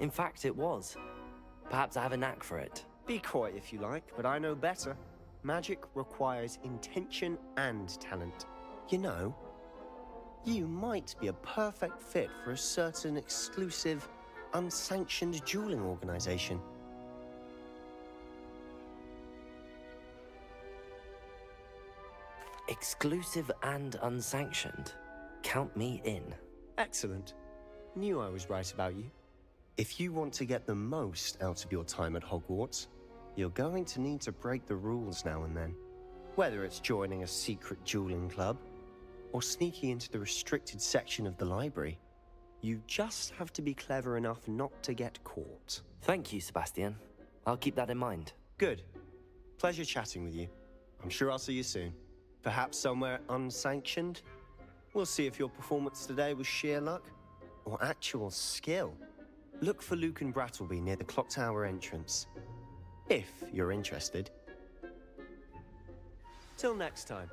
In fact, it was. Perhaps I have a knack for it. Be coy if you like, but I know better. Magic requires intention and talent. You know, you might be a perfect fit for a certain exclusive, unsanctioned dueling organization. Exclusive and unsanctioned. Count me in. Excellent. Knew I was right about you. If you want to get the most out of your time at Hogwarts, you're going to need to break the rules now and then. Whether it's joining a secret dueling club, or sneaking into the restricted section of the library, you just have to be clever enough not to get caught. Thank you, Sebastian. I'll keep that in mind. Good. Pleasure chatting with you. I'm sure I'll see you soon. Perhaps somewhere unsanctioned? We'll see if your performance today was sheer luck, or actual skill. Look for Luke and Brattleby near the clock tower entrance. If you're interested. Till next time.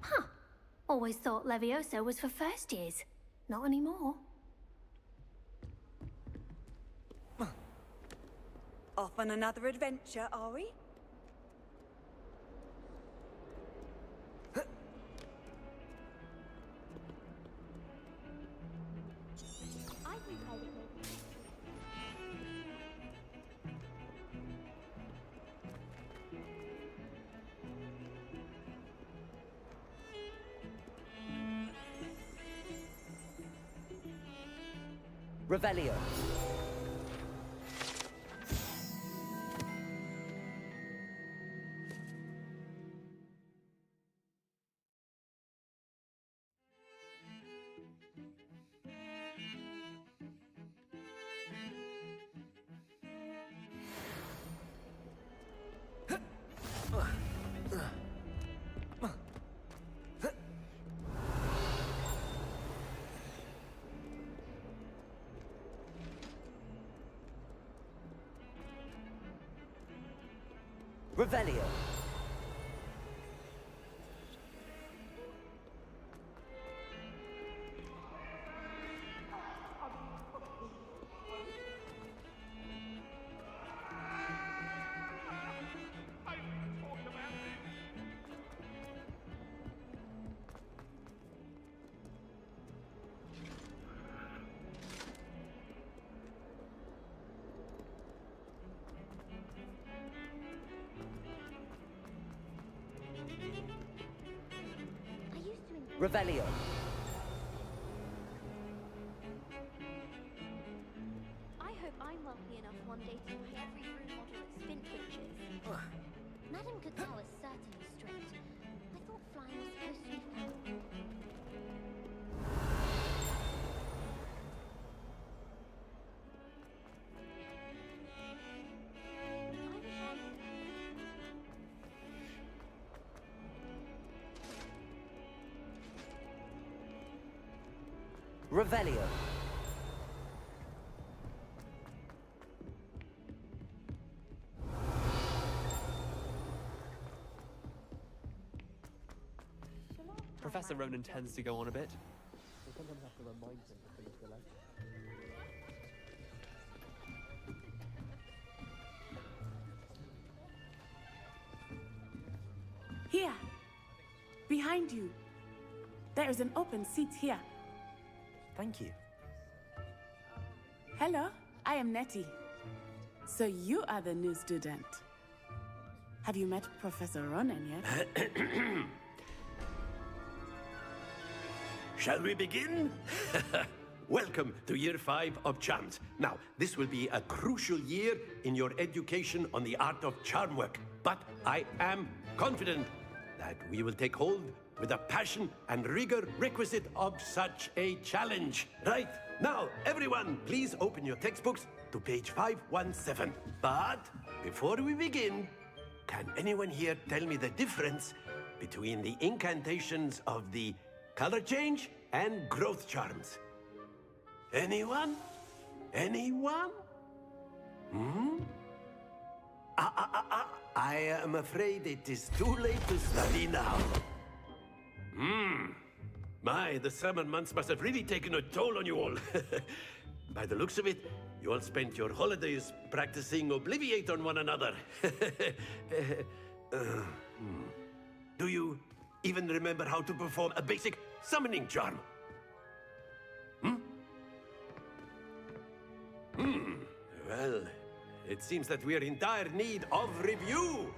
Huh. Always thought Levioso was for first years. Not anymore. Off on another adventure, are we? Revelio. Revelio. Revelio. I hope I'm wealthy enough one day to buy every room model at Spin Twitches. Madame Cacao is certainly strict. I thought flying was supposed to be fun. Revelio. Professor Ronan tends to go on a bit. Here, behind you. There is an open seat here. Thank you. Hello, I am Nettie. So you are the new student. Have you met Professor Ronan yet? Shall we begin? Welcome to year 5 of charms. Now, this will be a crucial year in your education on the art of charm work. But I am confident that we will take hold with the passion and rigor requisite of such a challenge. Right, now, everyone, please open your textbooks to page 517. But before we begin, can anyone here tell me the difference between the incantations of the color change and growth charms? Anyone? Anyone? I am afraid it is too late to study now. My, the summer months must have really taken a toll on you all. By the looks of it, you all spent your holidays practicing Obliviate on one another. Do you even remember how to perform a basic summoning charm? Well, it seems that we are in dire need of review.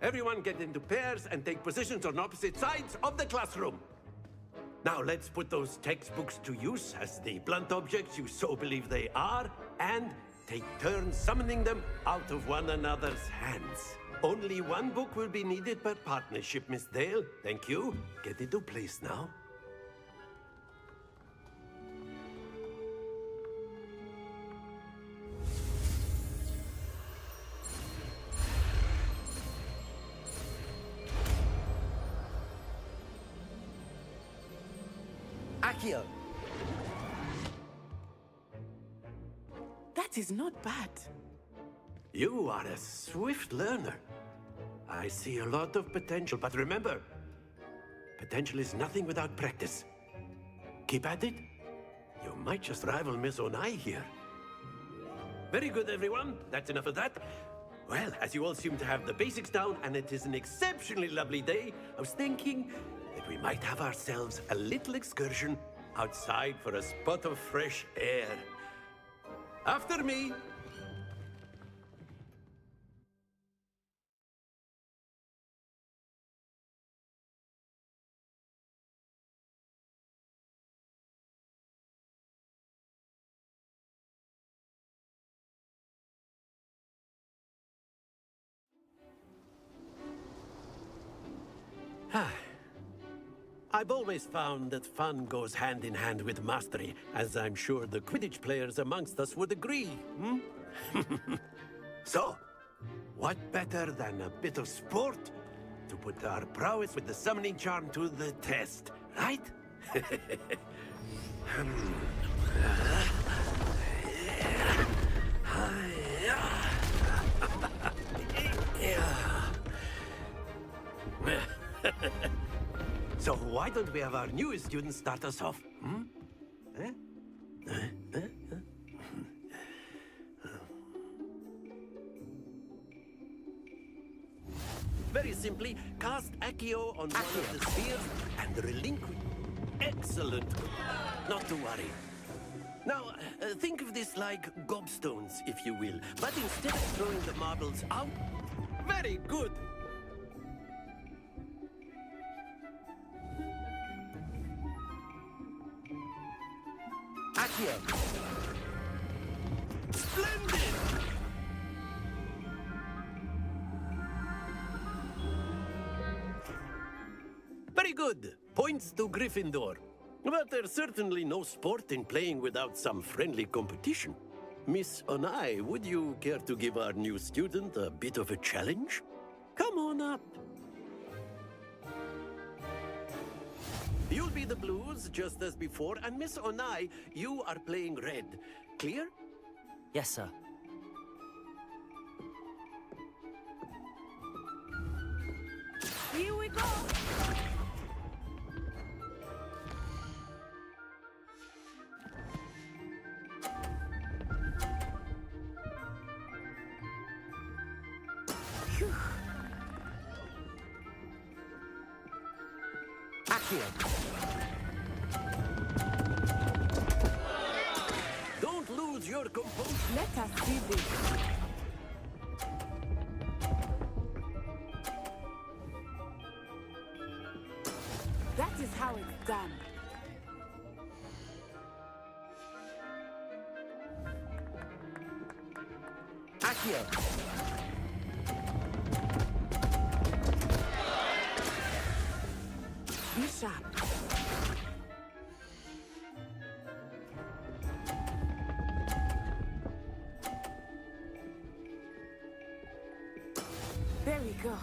Everyone get into pairs and take positions on opposite sides of the classroom. Now let's put those textbooks to use as the blunt objects you so believe they are, and take turns summoning them out of one another's hands. Only one book will be needed per partnership, Miss Dale. Thank you. Get into place now. Accio. That is not bad. You are a swift learner. I see a lot of potential, but remember, potential is nothing without practice. Keep at it. You might just rival Miss Onai here. Very good, everyone. That's enough of that. Well, as you all seem to have the basics down, and it is an exceptionally lovely day, I was thinking that we might have ourselves a little excursion outside for a spot of fresh air. After me. I've always found that fun goes hand in hand with mastery, as I'm sure the Quidditch players amongst us would agree. So, what better than a bit of sport to put our prowess with the summoning charm to the test, right? So why don't we have our newest student start us off? Very simply, cast Accio on one of the spheres and relinquish. Excellent. Not to worry. Now, think of this like gobstones, if you will. But instead of throwing the marbles out, very good. Accio. Splendid! Very good. Points to Gryffindor. But there's certainly no sport in playing without some friendly competition. Miss Onai, would you care to give our new student a bit of a challenge? Come on up. You'll be the blues, just as before, and Miss Onai, you are playing red. Clear? Yes, sir. Here we go! Accio. Don't lose your composure. Let us see this. That is how it's done. Accio. Be sharp. There we go.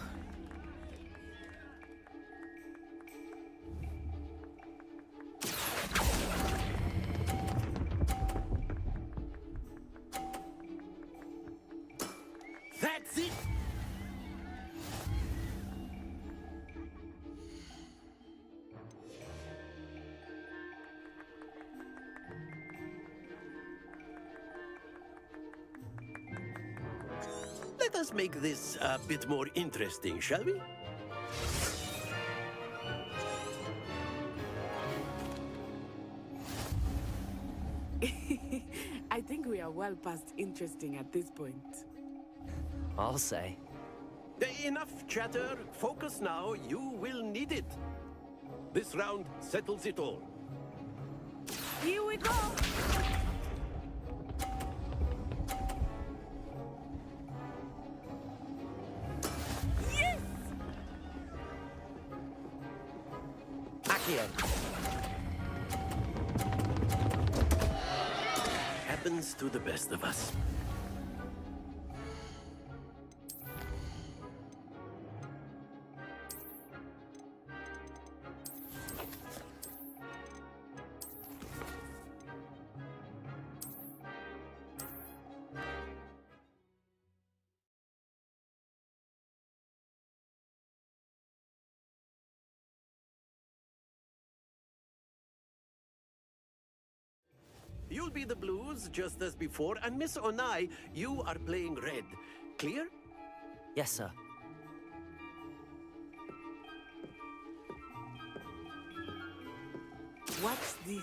That's it! Let us make this a bit more interesting, shall we? I think we are well past interesting at this point. I'll say. Enough chatter. Focus now. You will need it. This round settles it all. Here we go! Yes! Accio. Happens to the best of us. You'll be the blues, just as before, and Miss Onai, you are playing red. Clear? Yes, sir. Watch this.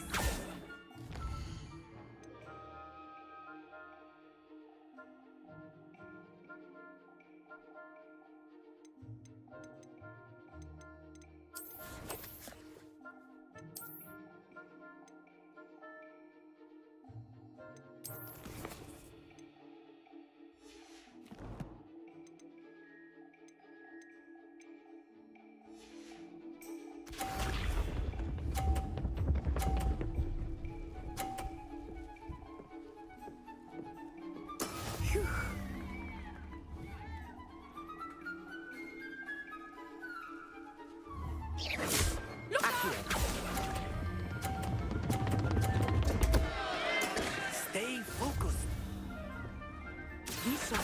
Stay focused. Be sharp.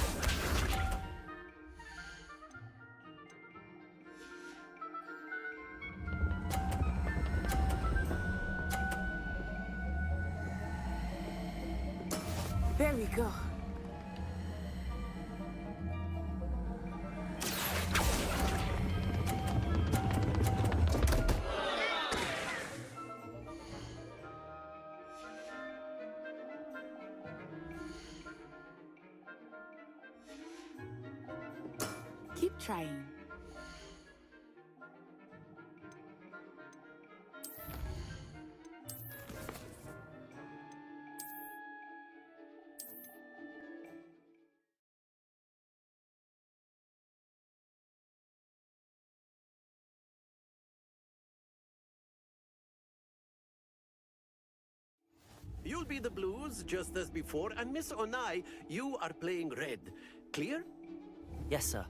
There we go. Keep trying. You'll be the blues just as before, and Miss Onai, you are playing red. Clear? Yes, sir.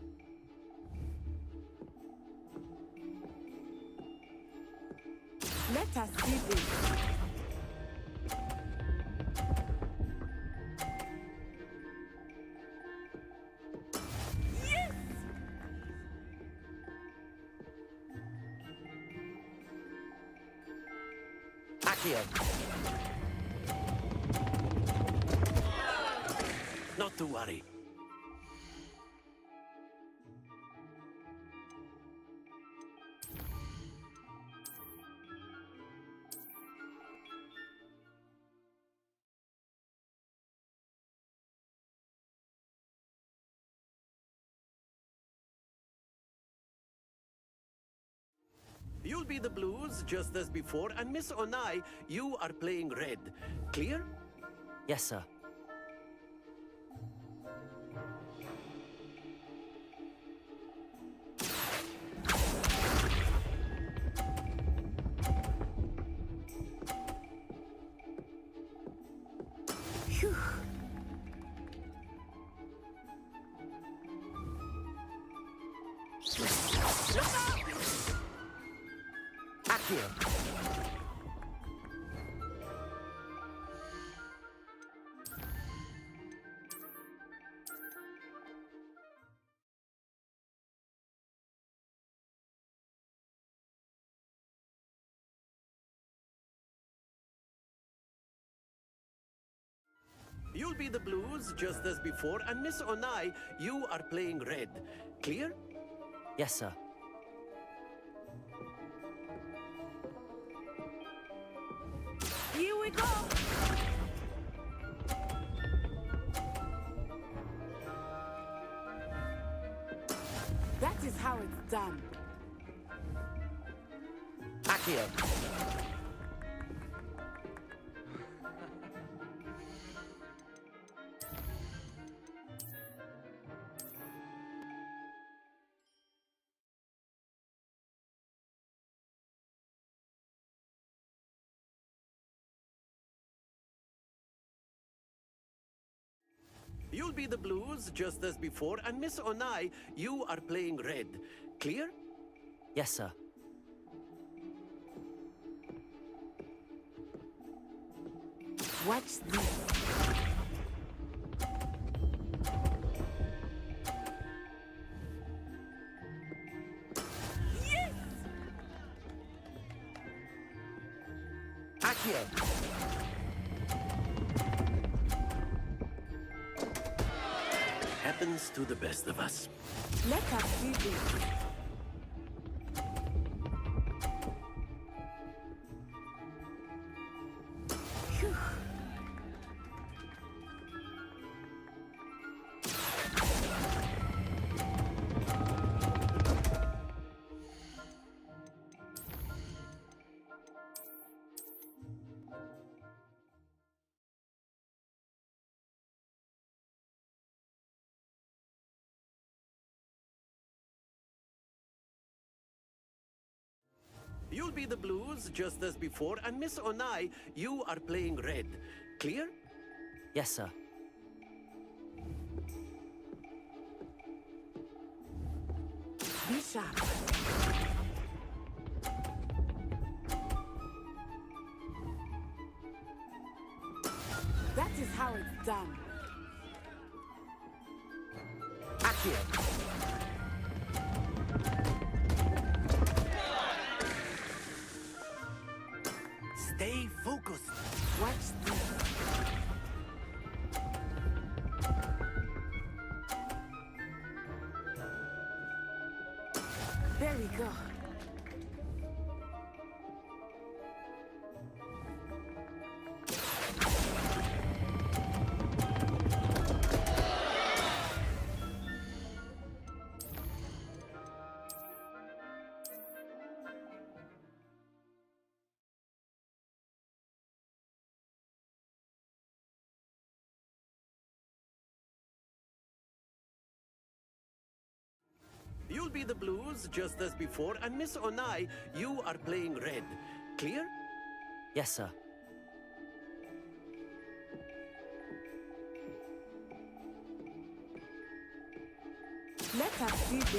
Let us see this. Accio. Not to worry. You'll be the blues just as before, and Miss Onai, you are playing red. Clear? Yes, sir. Phew. Accio. You'll be the blues just as before, and Miss Onai, you are playing red. Clear? Yes, sir. Here we go. That is how it's done. Accio. You'll be the blues just as before, and Miss Onai, you are playing red. Clear? Yes, sir. Watch this. Accio. Happens to the best of us. Let us see this. Phew. You'll be the blues just as before, and Miss Onai, you are playing red. Clear? Yes, sir. Be sharp. That is how it's done. Accio. Stay focused. Watch this. There we go. You'll be the blues just as before, and Miss Onai, you are playing red. Clear? Yes, sir. Let us see this.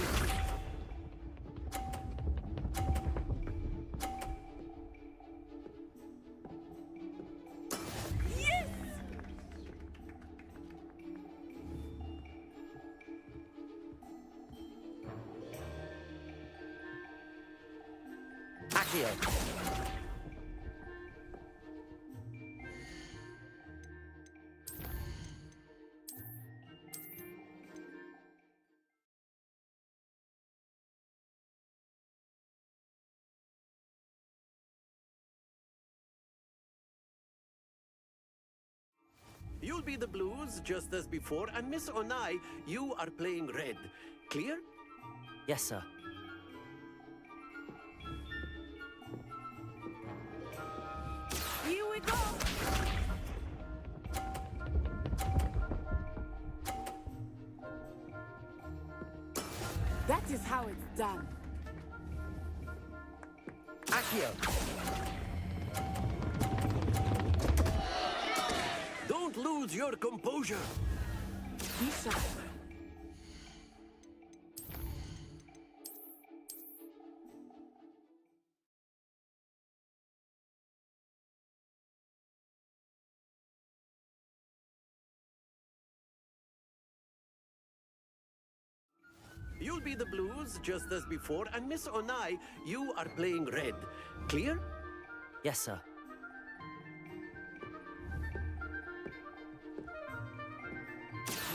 Yes! Accio. You'll be the blues just as before, and Miss Onai, you are playing red. Clear? Yes, sir. Here we go! That is how it's done. Accio. Don't lose your composure. Be sharp. You'll be the blues just as before, and Miss Onai, you are playing red. Clear? Yes, sir.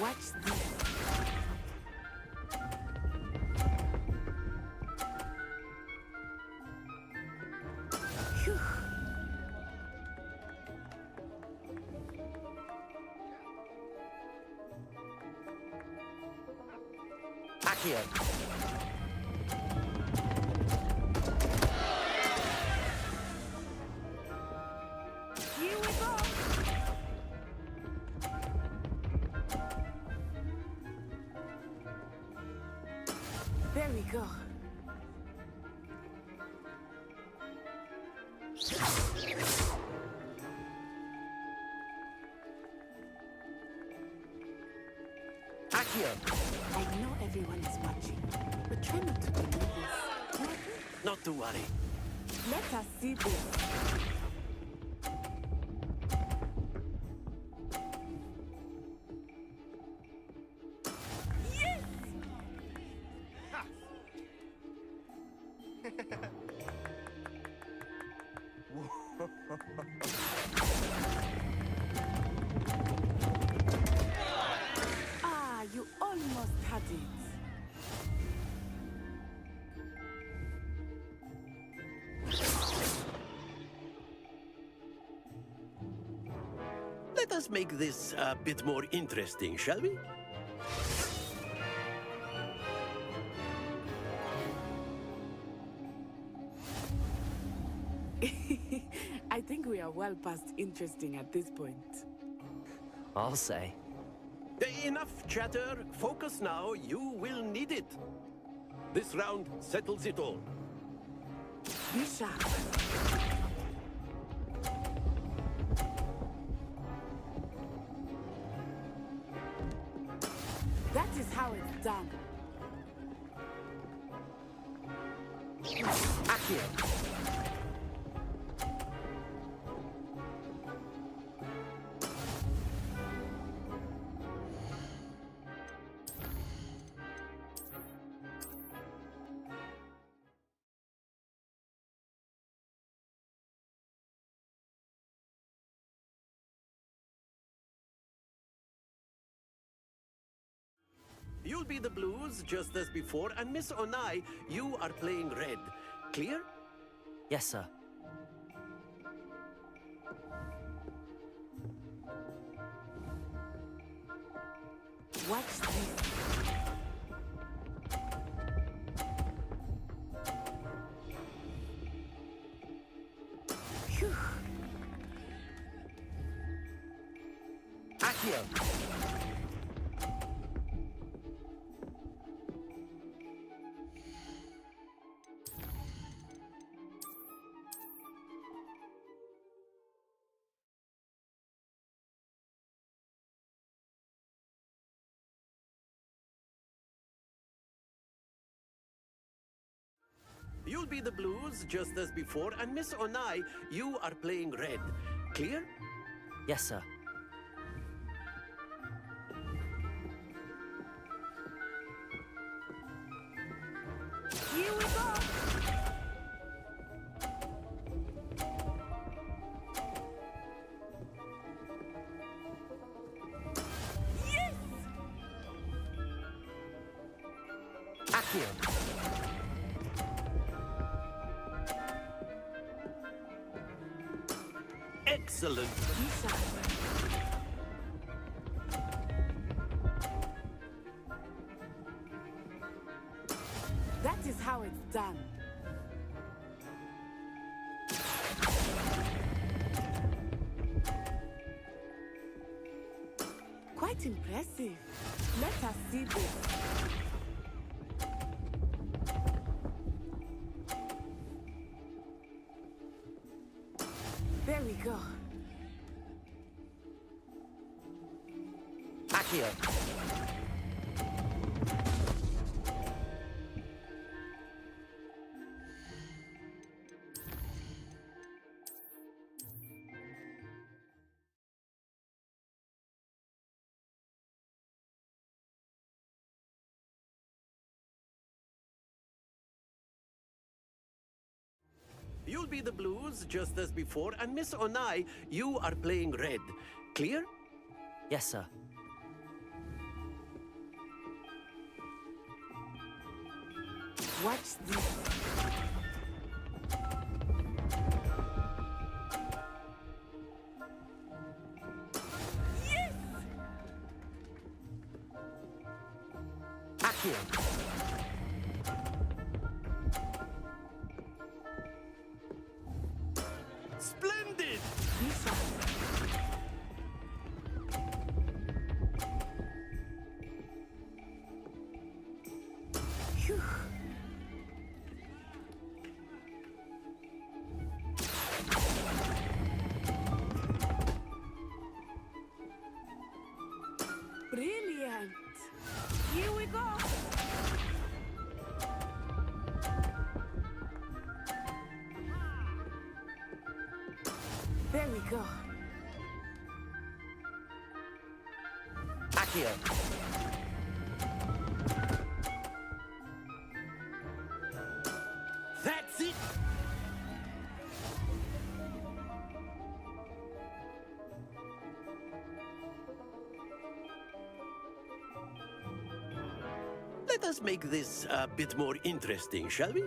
Watch this. Phew. Accio. Here we go. There we go. Accio. I know everyone is watching, but try not to believe this. Not to worry. Let us see this. Yes! Ah, you almost had it. Let us make this a bit more interesting, shall we? I think we are well past interesting at this point. I'll say. Enough chatter. Focus now. You will need it. This round settles it all. Be sharp. That is how it's done. Accio. You'll be the blues just as before, and Miss Onai, you are playing red. Clear? Yes, sir. Watch this. Phew. Accio. You'll be the blues just as before, and Miss Onai, you are playing red. Clear? Yes, sir. Here we go! Yes! Accio. Excellent. That is how it's done. Quite impressive. Let us see this. There we go. Accio. You'll be the blues just as before, and Miss Onai, you are playing red. Clear? Yes, sir. Watch this. Yes! Accio. Splendid! Phew. Brilliant. Here we go! There we go. Accio. That's it! Let us make this a bit more interesting, shall we?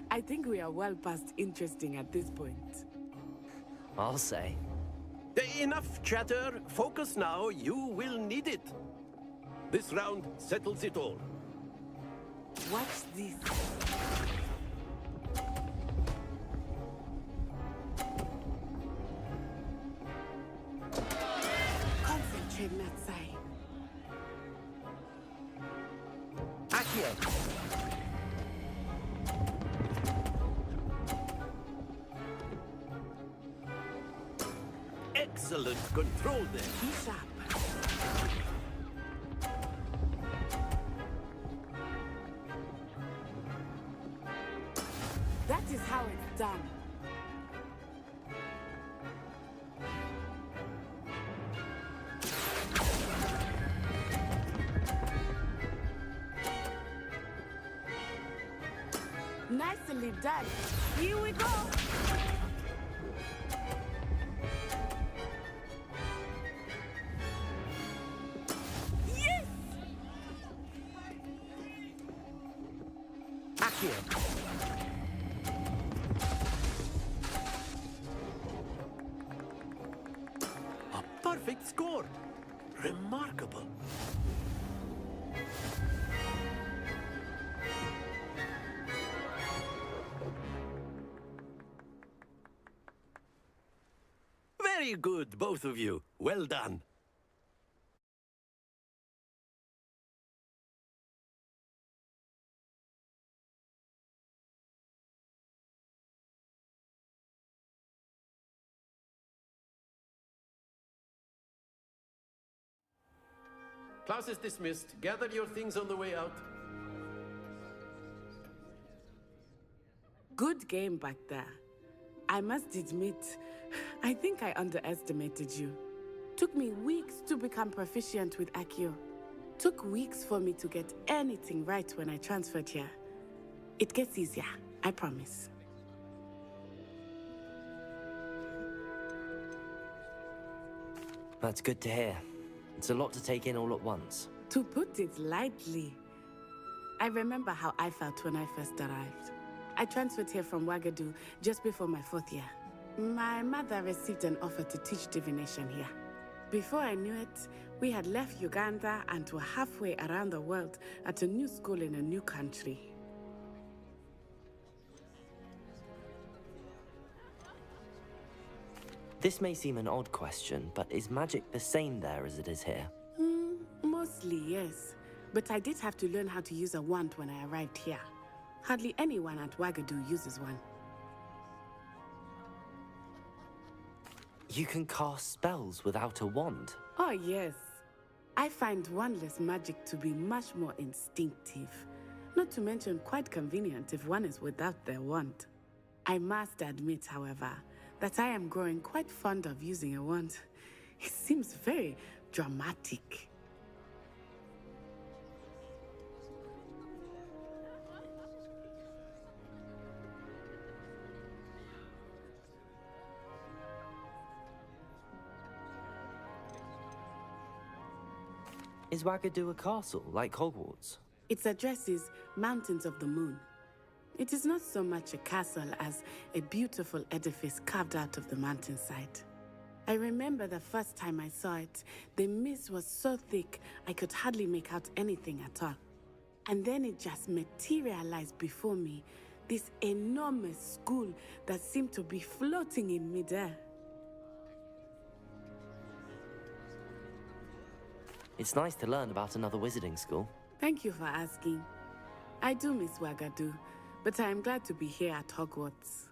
I think we are well past interesting at this point. I'll say. Enough chatter. Focus now. You will need it. This round settles it all. Watch this. Concentrate, Natsai. Accio. Excellent control there. Be sharp. That is how it's done. Nicely done. Here we go! Yes! Accio. A perfect score. Remarkable. Very good, both of you. Well done. Class is dismissed. Gather your things on the way out. Good game back there. I must admit, I think I underestimated you. Took me weeks to become proficient with Accio. Took weeks for me to get anything right when I transferred here. It gets easier, I promise. That's good to hear. It's a lot to take in all at once. To put it lightly, I remember how I felt when I first arrived. I transferred here from Ouagadougou just before my 4th year. My mother received an offer to teach divination here. Before I knew it, we had left Uganda and were halfway around the world at a new school in a new country. This may seem an odd question, but is magic the same there as it is here? Mostly, yes. But I did have to learn how to use a wand when I arrived here. Hardly anyone at Ouagadougou uses one. You can cast spells without a wand. Oh, yes. I find wandless magic to be much more instinctive. Not to mention quite convenient if one is without their wand. I must admit, however, that I am growing quite fond of using a wand. It seems very dramatic. Is Ouagadougou a castle, like Hogwarts? Its address is Mountains of the Moon. It is not so much a castle as a beautiful edifice carved out of the mountainside. I remember the first time I saw it, the mist was so thick I could hardly make out anything at all. And then it just materialized before me, this enormous school that seemed to be floating in midair. It's nice to learn about another wizarding school. Thank you for asking. I do miss Ouagadougou, but I am glad to be here at Hogwarts.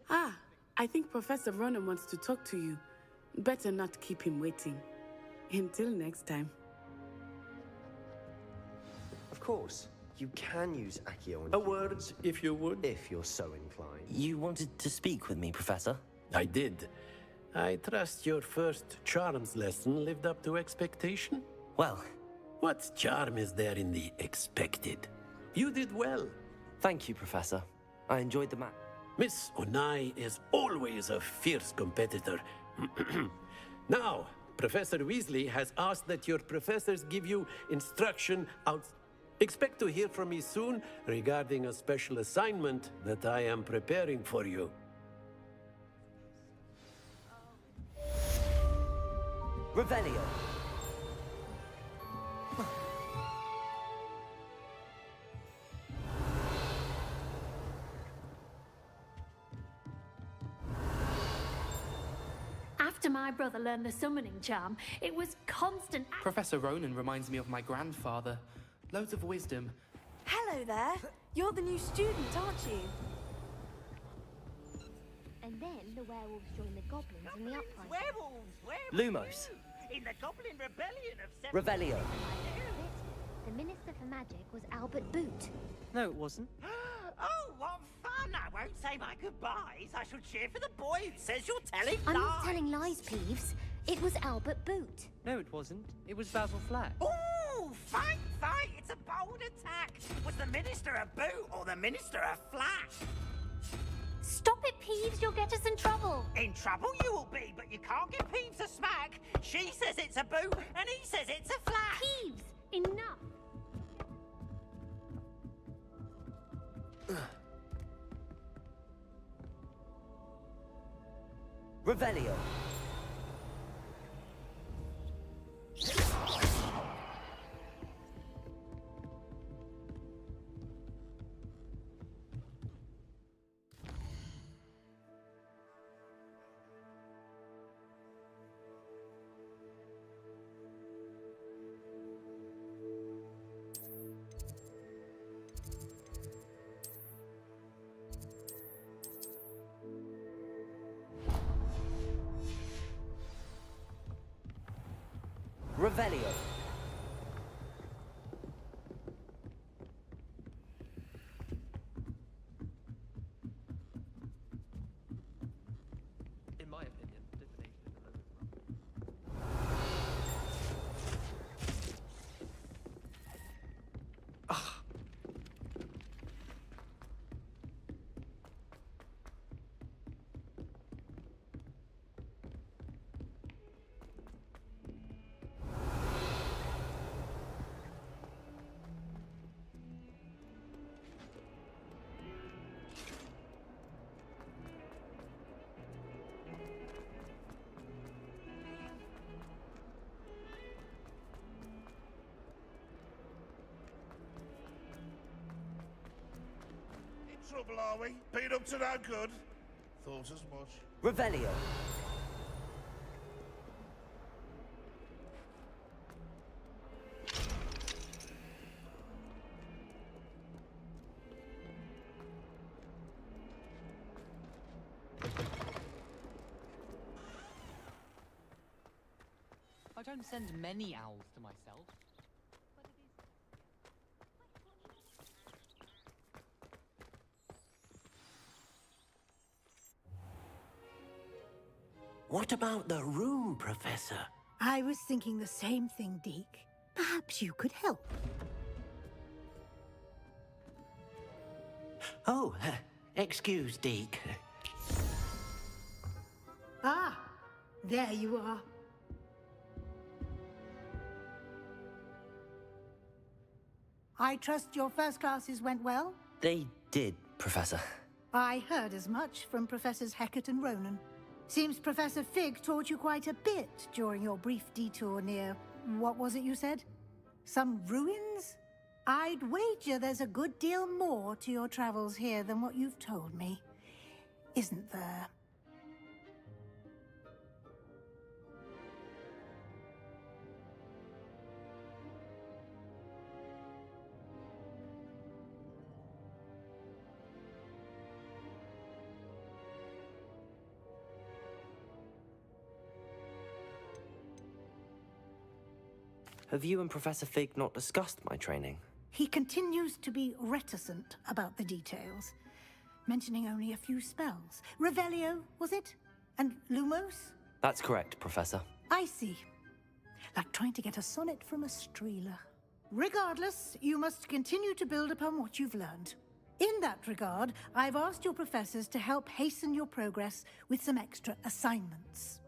I think Professor Ronan wants to talk to you. Better not keep him waiting. Until next time. Of course, you can use Accio on A word, if you would. if you're so inclined. You wanted to speak with me, Professor? I did. I trust your first charms lesson lived up to expectation? Well, What charm is there in the expected? You did well. thank you, Professor. I enjoyed the match. Miss Onai is always a fierce competitor. Now, Professor Weasley has asked that your professors give you instruction out. Expect to hear from me soon regarding a special assignment that I am preparing for you. Revelio. After my brother learned the summoning charm, it was constant. Professor Ronan reminds me of my grandfather. Loads of wisdom. Hello there. You're the new student, aren't you? And then the werewolves join the goblins in the uprising. Werewolves! Lumos. In the Goblin Rebellion of Revelio. The Minister for Magic was Albert Boot. No, it wasn't. Oh, what fun! I won't say my goodbyes. I shall cheer for the boy who says you're telling I'm lies. not telling lies, Peeves. It was Albert Boot. No, it wasn't. It was Basil Flack. Ooh, fight, fight! It's a bold attack. Was the Minister a boot or the Minister a flat? Stop it, Peeves, you'll get us in trouble. In trouble you will be, but you can't give Peeves a smack. She says it's a boot and he says it's a flat. Peeves, enough. Revelio. Revelio. trouble, are we? Been up to no good? Thought as much. Revelio. I don't send many owls to myself. What about the room, Professor? I was thinking the same thing, Deke. Perhaps you could help. Oh, excuse, Deke. Ah, there you are. I trust your first classes went well? They did, Professor. I heard as much from Professors Hecat and Ronan. Seems Professor Fig taught you quite a bit during your brief detour near... what was it you said? Some ruins? I'd wager there's a good deal more to your travels here than what you've told me. Isn't there? Have you and Professor Fig not discussed my training? He continues to be reticent about the details, mentioning only a few spells. Revelio, was it? And Lumos? That's correct, Professor. I see. Like trying to get a sonnet from a streeler. Regardless, you must continue to build upon what you've learned. In that regard, I've asked your professors to help hasten your progress with some extra assignments.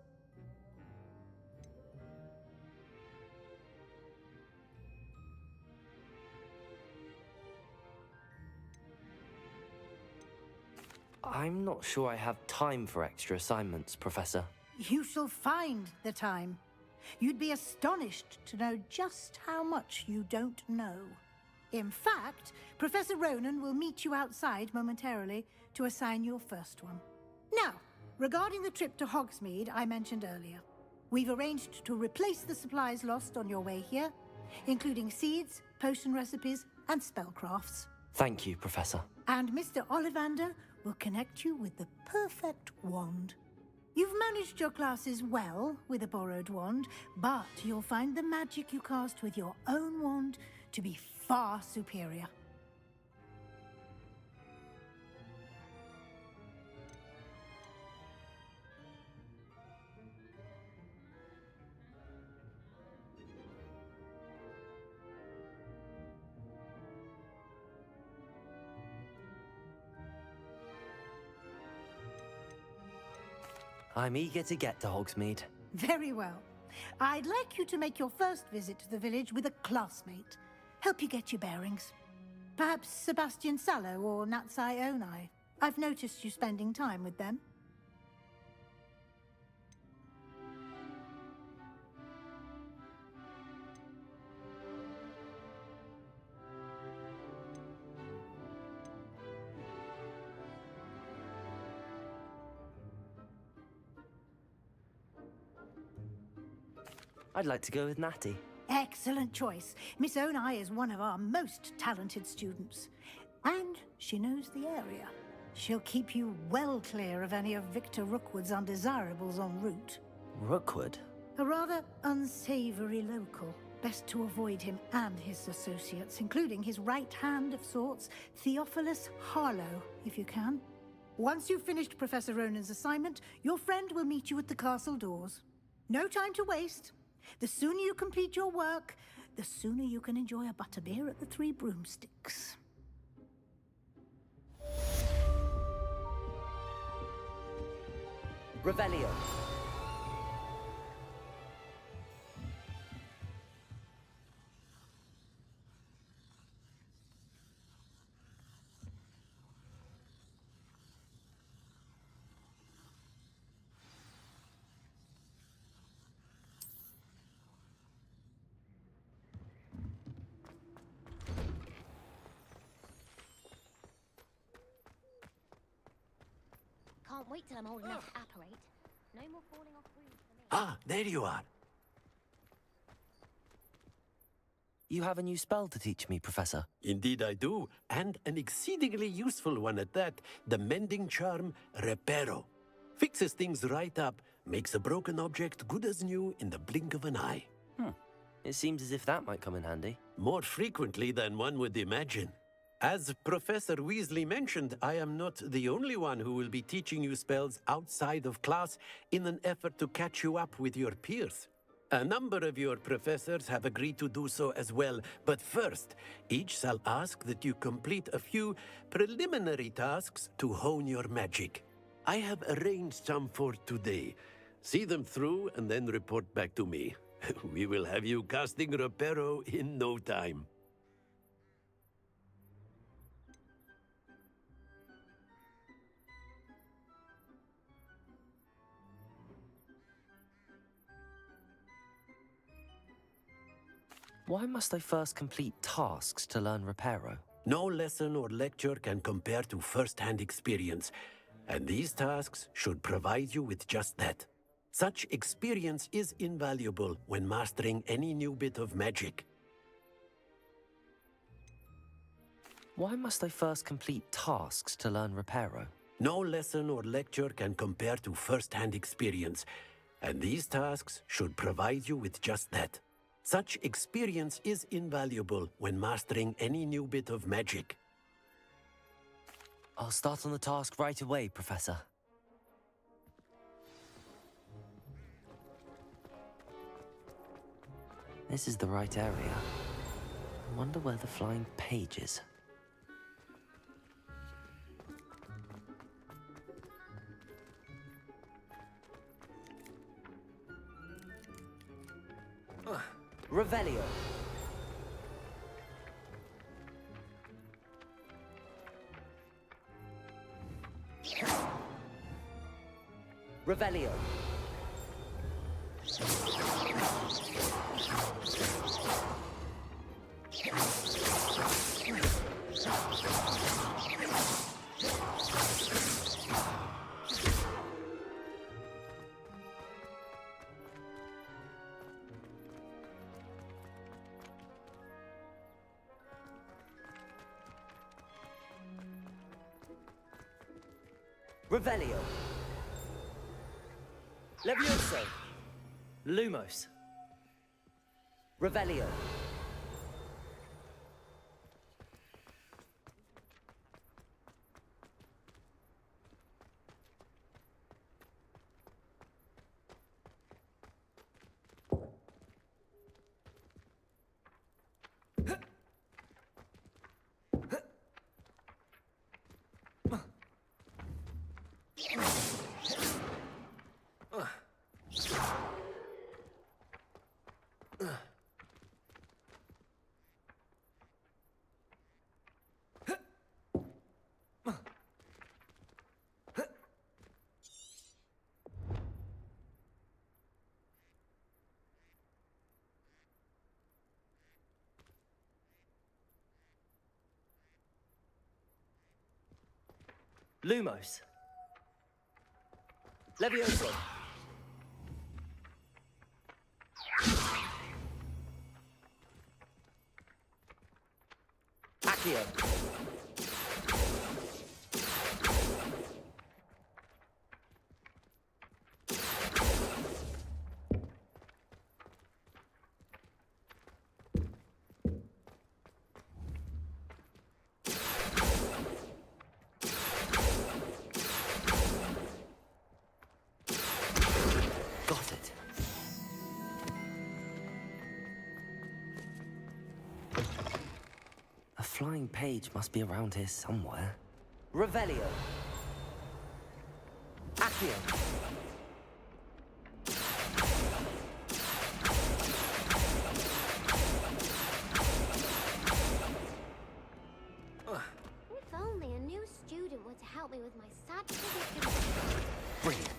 I'm not sure I have time for extra assignments, Professor. You shall find the time. You'd be astonished to know just how much you don't know. In fact, Professor Ronan will meet you outside momentarily to assign your first one. Now, regarding the trip to Hogsmeade I mentioned earlier, we've arranged to replace the supplies lost on your way here, including seeds, potion recipes, and spellcrafts. Thank you, Professor. And Mr. Ollivander will connect you with the perfect wand. You've managed your classes well with a borrowed wand, but you'll find the magic you cast with your own wand to be far superior. I'm eager to get to Hogsmeade. Very well. I'd like you to make your first visit to the village with a classmate. Help you get your bearings. Perhaps Sebastian Sallow or Natsai Onai. I've noticed you spending time with them. I'd like to go with Natty. Excellent choice. Miss Onai is one of our most talented students. And she knows the area. She'll keep you well clear of any of Victor Rookwood's undesirables en route. Rookwood? A rather unsavory local. Best to avoid him and his associates, including his right hand of sorts, Theophilus Harlow, if you can. Once you've finished Professor Ronan's assignment, your friend will meet you at the castle doors. No time to waste. The sooner you complete your work, the sooner you can enjoy a butterbeer at the Three Broomsticks. Revelio. Can't wait till I'm old enough to apparate. No more falling off roofs for me. Ah, there you are. You have a new spell to teach me, Professor. Indeed I do, and an exceedingly useful one at that. The mending charm, Reparo. Fixes things right up, makes a broken object good as new in the blink of an eye. It seems as if that might come in handy. More frequently than one would imagine. As Professor Weasley mentioned, I am not the only one who will be teaching you spells outside of class in an effort to catch you up with your peers. A number of your professors have agreed to do so as well, but first, each shall ask that you complete a few preliminary tasks to hone your magic. I have arranged some for today. See them through and then report back to me. We will have you casting Reparo in no time. Why must I first complete tasks to learn Reparo? No lesson or lecture can compare to first-hand experience, and these tasks should provide you with just that. Such experience is invaluable when mastering any new bit of magic. Why must I first complete tasks to learn Reparo? No lesson or lecture can compare to first-hand experience, and these tasks should provide you with just that. Such experience is invaluable when mastering any new bit of magic. I'll start on the task right away, Professor. This is the right area. I wonder where the flying page is. Revelio. Revelio. Revelio. Levioso. Lumos. Revelio. Lumos. Levioso. Accio. Got it. A flying page must be around here somewhere. Revelio. Accio. If only a new student were to help me with my sad physics. Brilliant.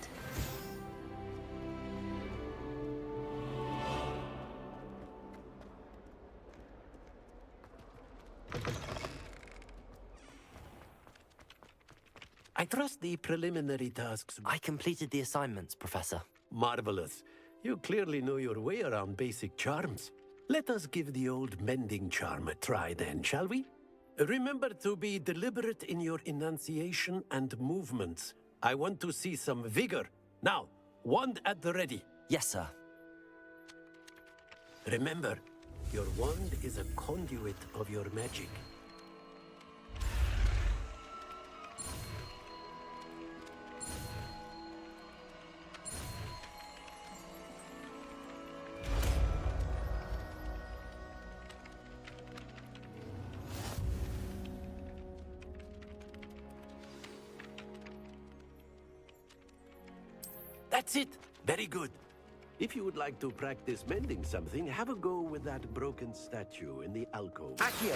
I trust the preliminary tasks. I completed the assignments, Professor. Marvelous. You clearly know your way around basic charms. Let us give the old mending charm a try then, shall we? Remember to be deliberate in your enunciation and movements. I want to see some vigor. Now, wand at the ready. Yes, sir. Remember, your wand is a conduit of your magic. That's it. Very good. If you would like to practice mending something, have a go with that broken statue in the alcove. Accio!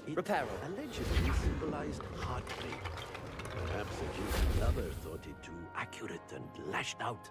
Reparo. Allegedly symbolized heartbreak. Perhaps a guilty lover thought it too accurate and lashed out.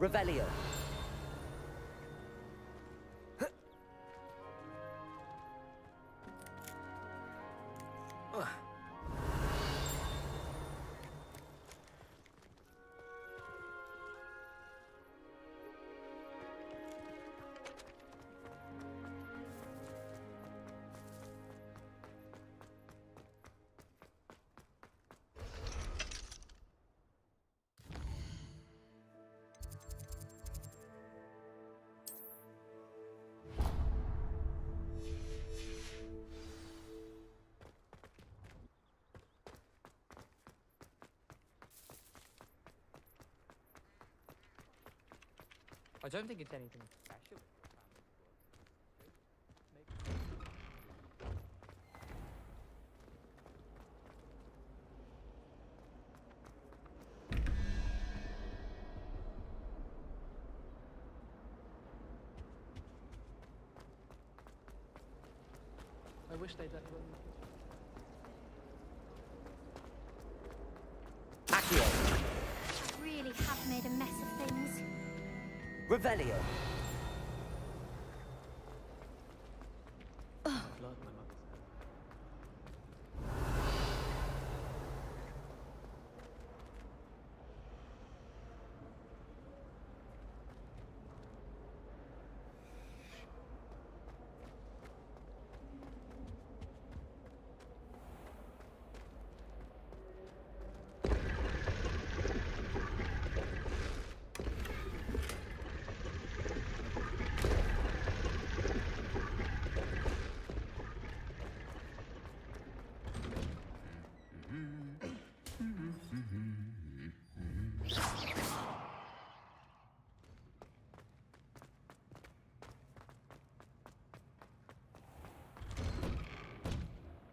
Revelio. I don't think it's anything special. I wish they'd let me. Accio. Really have made a mess of things. Revelio.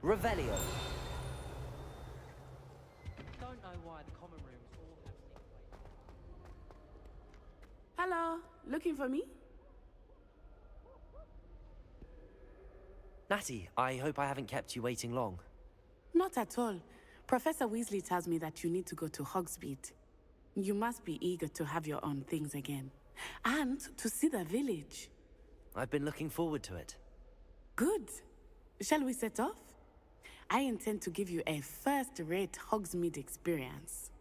Revelio. Don't know why the common rooms all have sick places. Hello, looking for me? Natty, I hope I haven't kept you waiting long. Not at all. Professor Weasley tells me that you need to go to Hogsmeade. You must be eager to have your own things again. And to see the village. I've been looking forward to it. Good. Shall we set off? I intend to give you a first-rate Hogsmeade experience.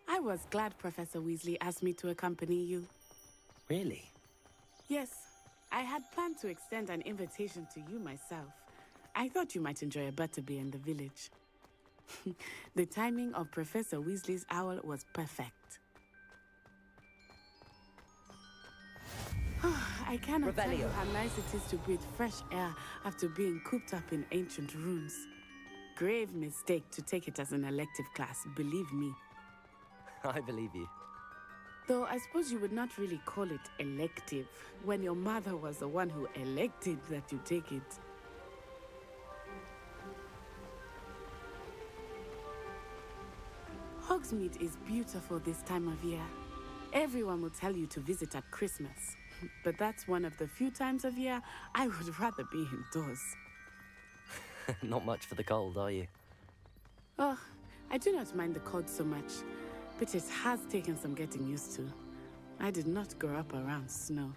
I was glad Professor Weasley asked me to accompany you. Really? Yes, I had planned to extend an invitation to you myself. I thought you might enjoy a butterbeer in the village. The timing of Professor Weasley's owl was perfect. I cannot tell you how nice it is to breathe fresh air after being cooped up in ancient rooms. Grave mistake to take it as an elective class, believe me. I believe you. Though I suppose you would not really call it elective when your mother was the one who elected that you take it. Hogsmeade is beautiful this time of year. Everyone will tell you to visit at Christmas, but that's one of the few times of year I would rather be indoors. Not much for the cold, are you? Oh, I do not mind the cold so much, but it has taken some getting used to. I did not grow up around snow.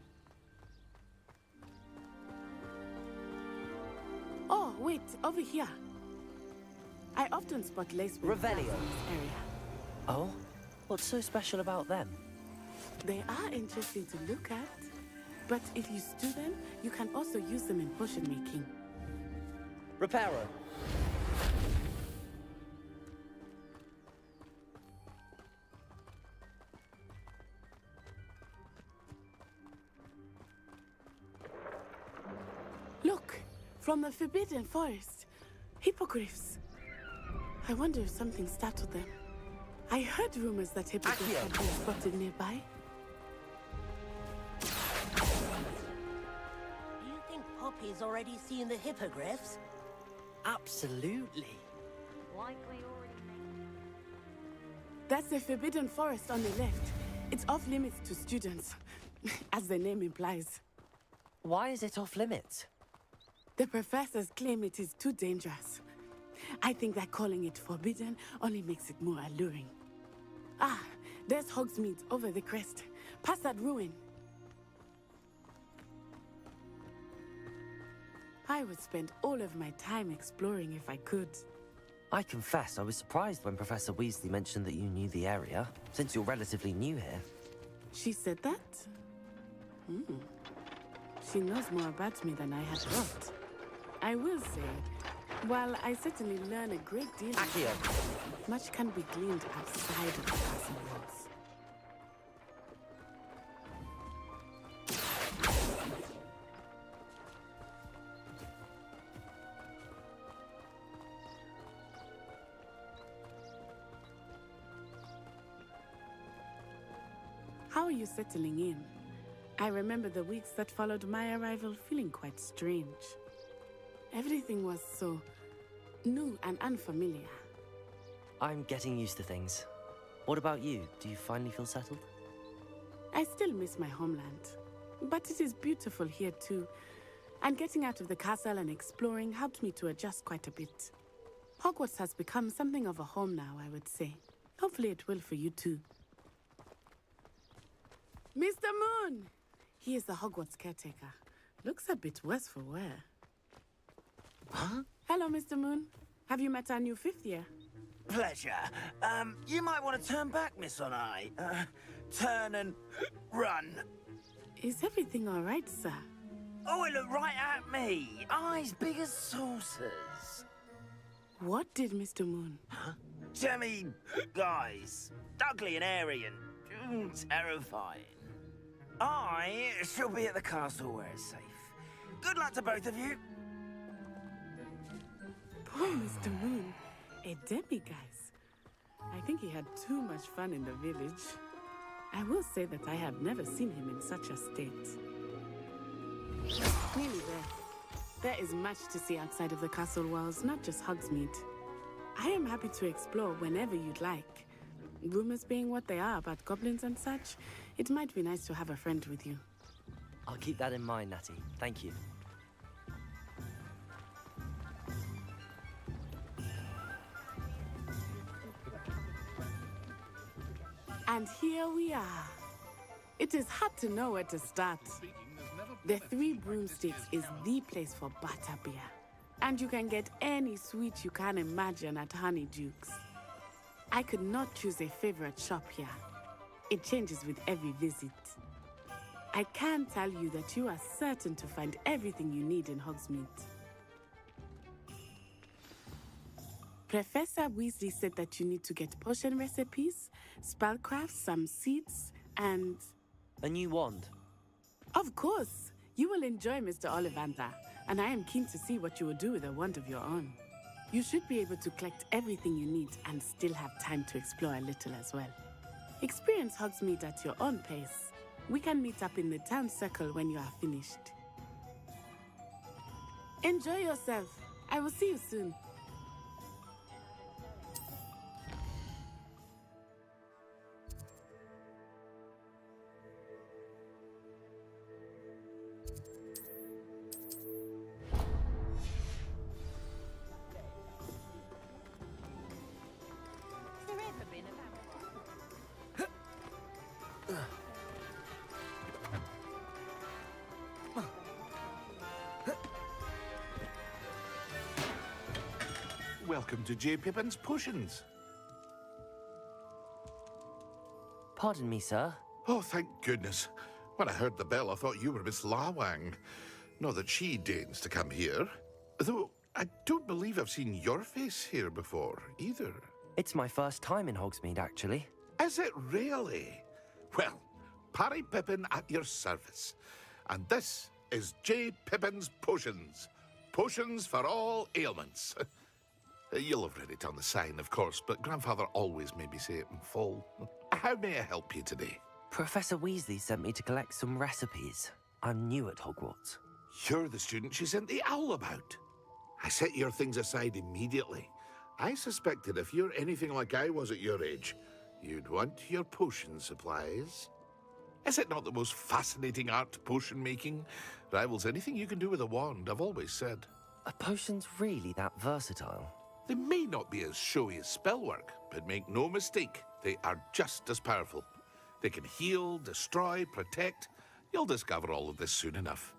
Oh, wait, over here. I often spot lace with flowers in this area. Oh? What's so special about them? They are interesting to look at, but if you stew them, you can also use them in potion making. Reparo. Look, from the Forbidden Forest. Hippogriffs. I wonder if something startled them. I heard rumors that hippogriffs had been spotted nearby. Do you think Poppy's already seen the hippogriffs? Absolutely. Likely already. That's the Forbidden Forest on the left. It's off limits to students, as the name implies. Why is it off limits? The professors claim it is too dangerous. I think that calling it forbidden only makes it more alluring. Ah, there's Hogsmeade over the crest. Past that ruin. I would spend all of my time exploring if I could. I confess I was surprised when Professor Weasley mentioned that you knew the area, since you're relatively new here. She said that? She knows more about me than I had thought. I will say, while I certainly learn a great deal, much can be gleaned outside of the castle walls. How are you settling in? I remember the weeks that followed my arrival feeling quite strange. Everything was so new and unfamiliar. I'm getting used to things. What about you? Do you finally feel settled? I still miss my homeland, but it is beautiful here too. And getting out of the castle and exploring helped me to adjust quite a bit. Hogwarts has become something of a home now, I would say. Hopefully it will for you too. Mr. Moon! He is the Hogwarts caretaker. Looks a bit worse for wear. Huh? Hello, Mr. Moon. Have you met our new fifth year? Pleasure. You might want to turn back, Miss On Eye. Turn and run. Is everything all right, sir? Oh, it looked right at me. Eyes big as saucers. What did Mr. Moon? Huh? Jemmy guys. Ugly and airy and terrifying. I shall be at the castle where it's safe. Good luck to both of you. Poor Mr. Moon. A demiguise. I think he had too much fun in the village. I will say that I have never seen him in such a state. Nearly there. There is much to see outside of the castle walls, not just Hogsmeade. I am happy to explore whenever you'd like. Rumors being what they are about goblins and such, it might be nice to have a friend with you. I'll keep that in mind, Natty. Thank you. And here we are. It is hard to know where to start. The Three Broomsticks is the place for butterbeer. And you can get any sweet you can imagine at Honeyduke's. I could not choose a favorite shop here. It changes with every visit. I can tell you that you are certain to find everything you need in Hogsmeade. Professor Weasley said that you need to get potion recipes, spellcrafts, some seeds, and... A new wand? Of course! You will enjoy Mr. Ollivander, and I am keen to see what you will do with a wand of your own. You should be able to collect everything you need and still have time to explore a little as well. Experience Hogsmeade at your own pace. We can meet up in the town circle when you are finished. Enjoy yourself. I will see you soon. Welcome to J. Pippin's Potions. Pardon me, sir. Oh, thank goodness. When I heard the bell, I thought you were Miss Lawang. Not that she deigns to come here. Though, I don't believe I've seen your face here before, either. It's my first time in Hogsmeade, actually. Is it really? Well, Parry Pippin at your service. And this is J. Pippin's Potions. Potions for all ailments. You'll have read it on the sign, of course, but Grandfather always made me say it in full. How may I help you today? Professor Weasley sent me to collect some recipes. I'm new at Hogwarts. You're the student she sent the owl about. I set your things aside immediately. I suspected if you're anything like I was at your age, you'd want your potion supplies. Is it not the most fascinating art, potion making? Rivals anything you can do with a wand, I've always said. Are potions really that versatile? They may not be as showy as spellwork, but make no mistake, they are just as powerful. They can heal, destroy, protect. You'll discover all of this soon enough.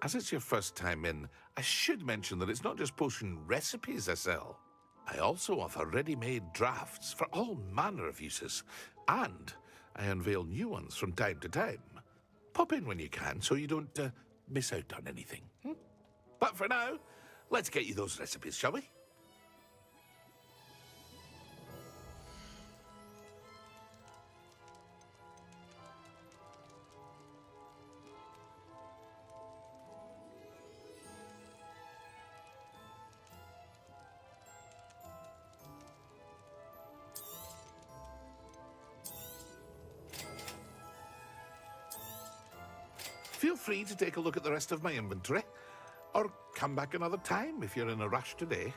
As it's your first time in, I should mention that it's not just potion recipes I sell. I also offer ready-made drafts for all manner of uses, and I unveil new ones from time to time. Pop in when you can so you don't miss out on anything. But for now, let's get you those recipes, shall we? Feel free to take a look at the rest of my inventory, or come back another time if you're in a rush today.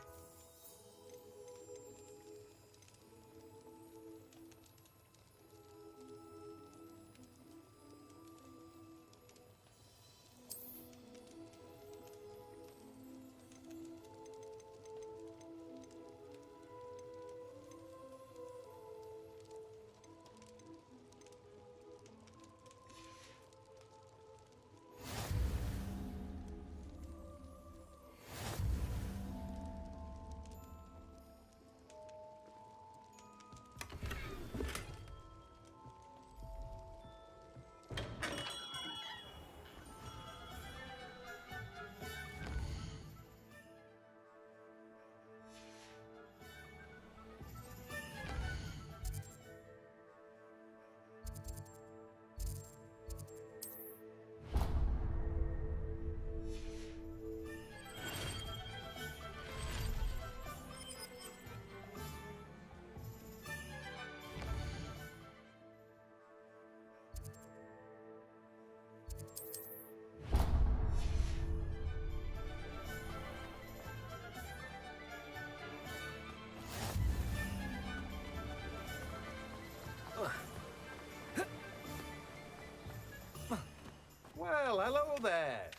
Well, hello there.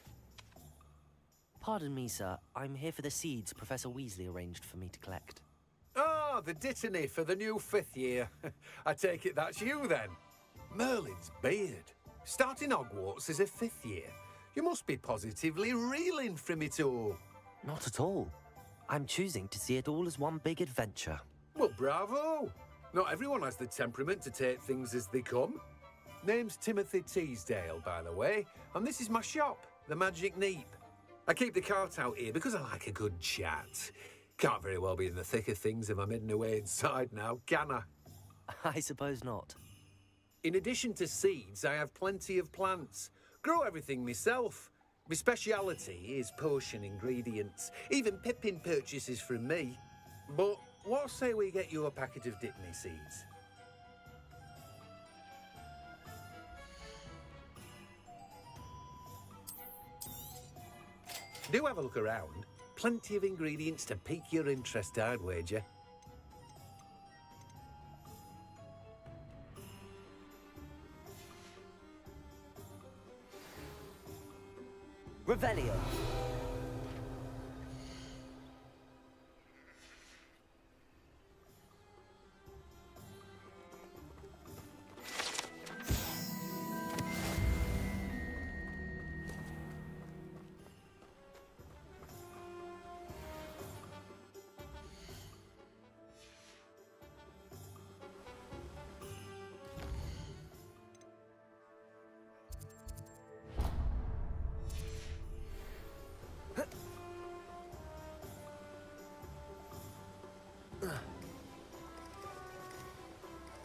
Pardon me, sir. I'm here for the seeds Professor Weasley arranged for me to collect. Oh, the dittany for the new 5th year. I take it that's you, then. Merlin's beard. Starting Hogwarts as a 5th year. You must be positively reeling from it all. Not at all. I'm choosing to see it all as one big adventure. Well, bravo. Not everyone has the temperament to take things as they come. Name's Timothy Teasdale, by the way, and this is my shop, the Magic Neep. I keep the cart out here because I like a good chat. Can't very well be in the thick of things if I'm hidden away inside now, can I? I suppose not. In addition to seeds, I have plenty of plants. Grow everything myself. My speciality is potion ingredients. Even Pippin purchases from me. But what say we get you a packet of Dittany seeds? Do have a look around. Plenty of ingredients to pique your interest, I'd wager. Revelio.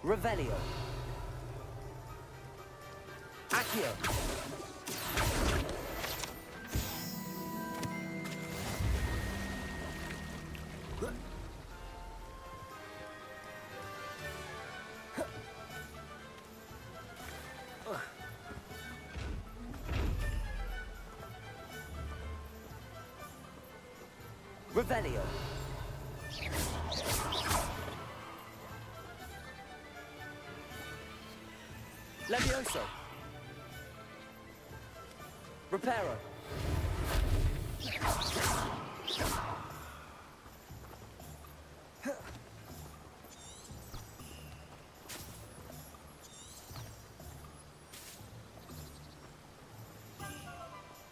Revelio. Accio. Revelio. Levioso. Reparo.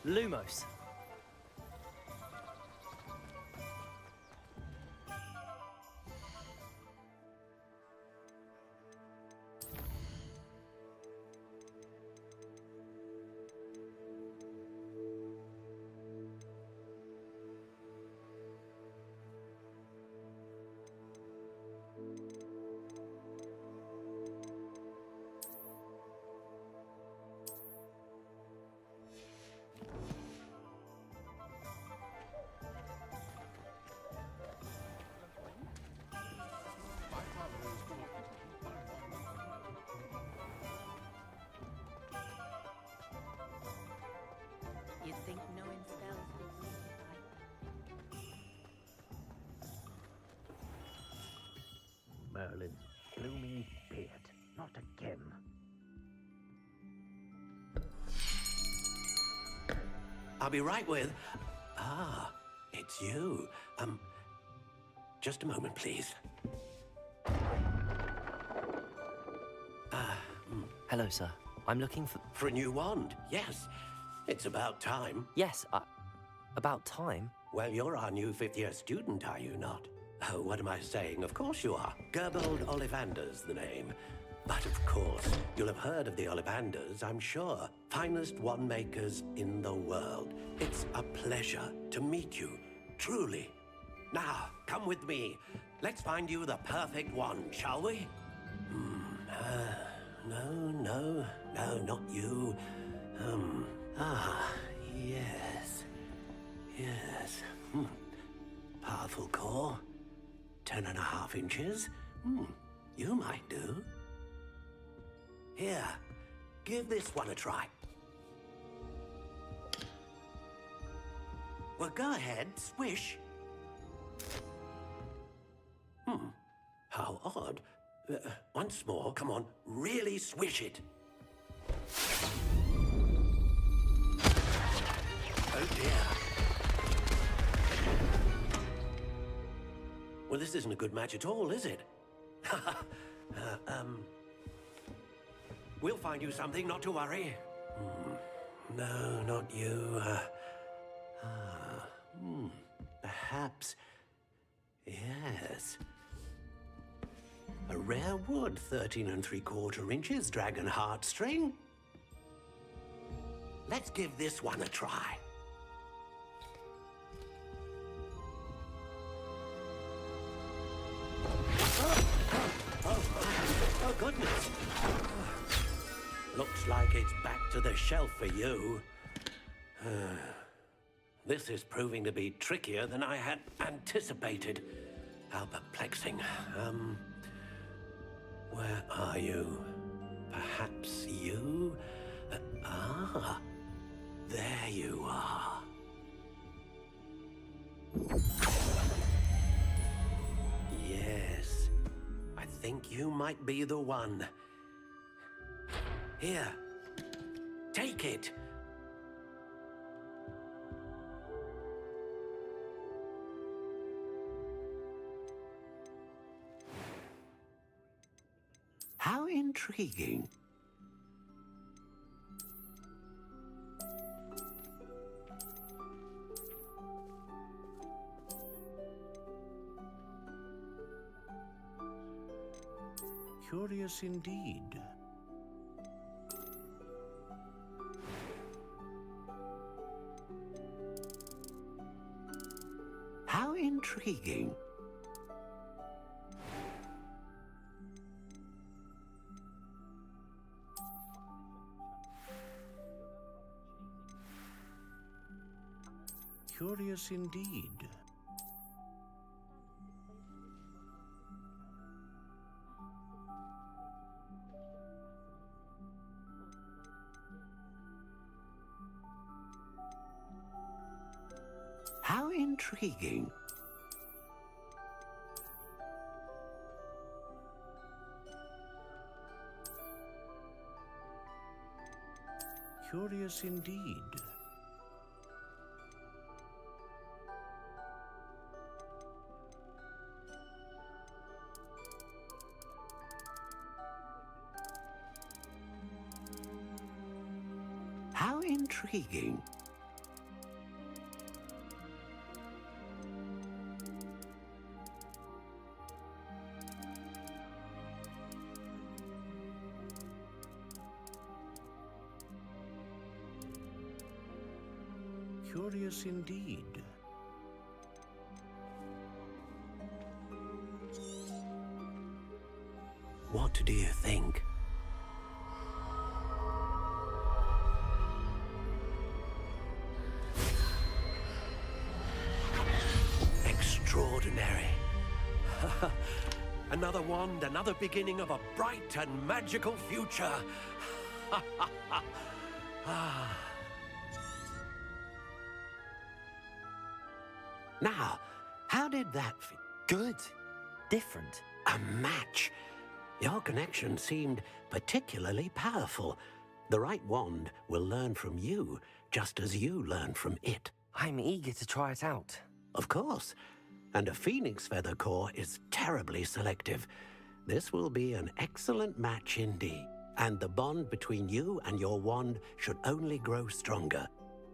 Lumos. You'd think knowing spells would Merlin's blooming beard. Not again. I'll be right with... Ah, it's you. Just a moment, please. Hello, sir. I'm looking for... For a new wand, yes. It's about time. Yes, about time? Well, you're our new fifth-year student, are you not? Oh, what am I saying? Of course you are. Gerbold Ollivander's the name. But of course, you'll have heard of the Ollivanders, I'm sure. Finest wand makers in the world. It's a pleasure to meet you, truly. Now, come with me. Let's find you the perfect wand, shall we? No, not you. Yes. Powerful core. 10.5 inches. You might do. Here, give this one a try. Well, go ahead, swish. How odd. Once more, come on, really swish it. Oh dear. Well, this isn't a good match at all, is it? We'll find you something, not to worry. No, not you. Perhaps. Yes. A rare wood, 13 3/4 inches, dragon heartstring. Let's give this one a try. Oh, goodness. Looks like it's back to the shelf for you. This is proving to be trickier than I had anticipated. How perplexing. Where are you? Perhaps you? There you are. Yes, I think you might be the one. Here, take it. How intriguing. Curious indeed. How intriguing. Curious indeed. How intriguing. Curious indeed. How intriguing. Curious indeed. What do you think? Extraordinary. Another wand, another beginning of a bright and magical future. Now, how did that feel? Good. Different. A match. Your connection seemed particularly powerful. The right wand will learn from you, just as you learn from it. I'm eager to try it out. Of course. And a phoenix feather core is terribly selective. This will be an excellent match indeed. And the bond between you and your wand should only grow stronger.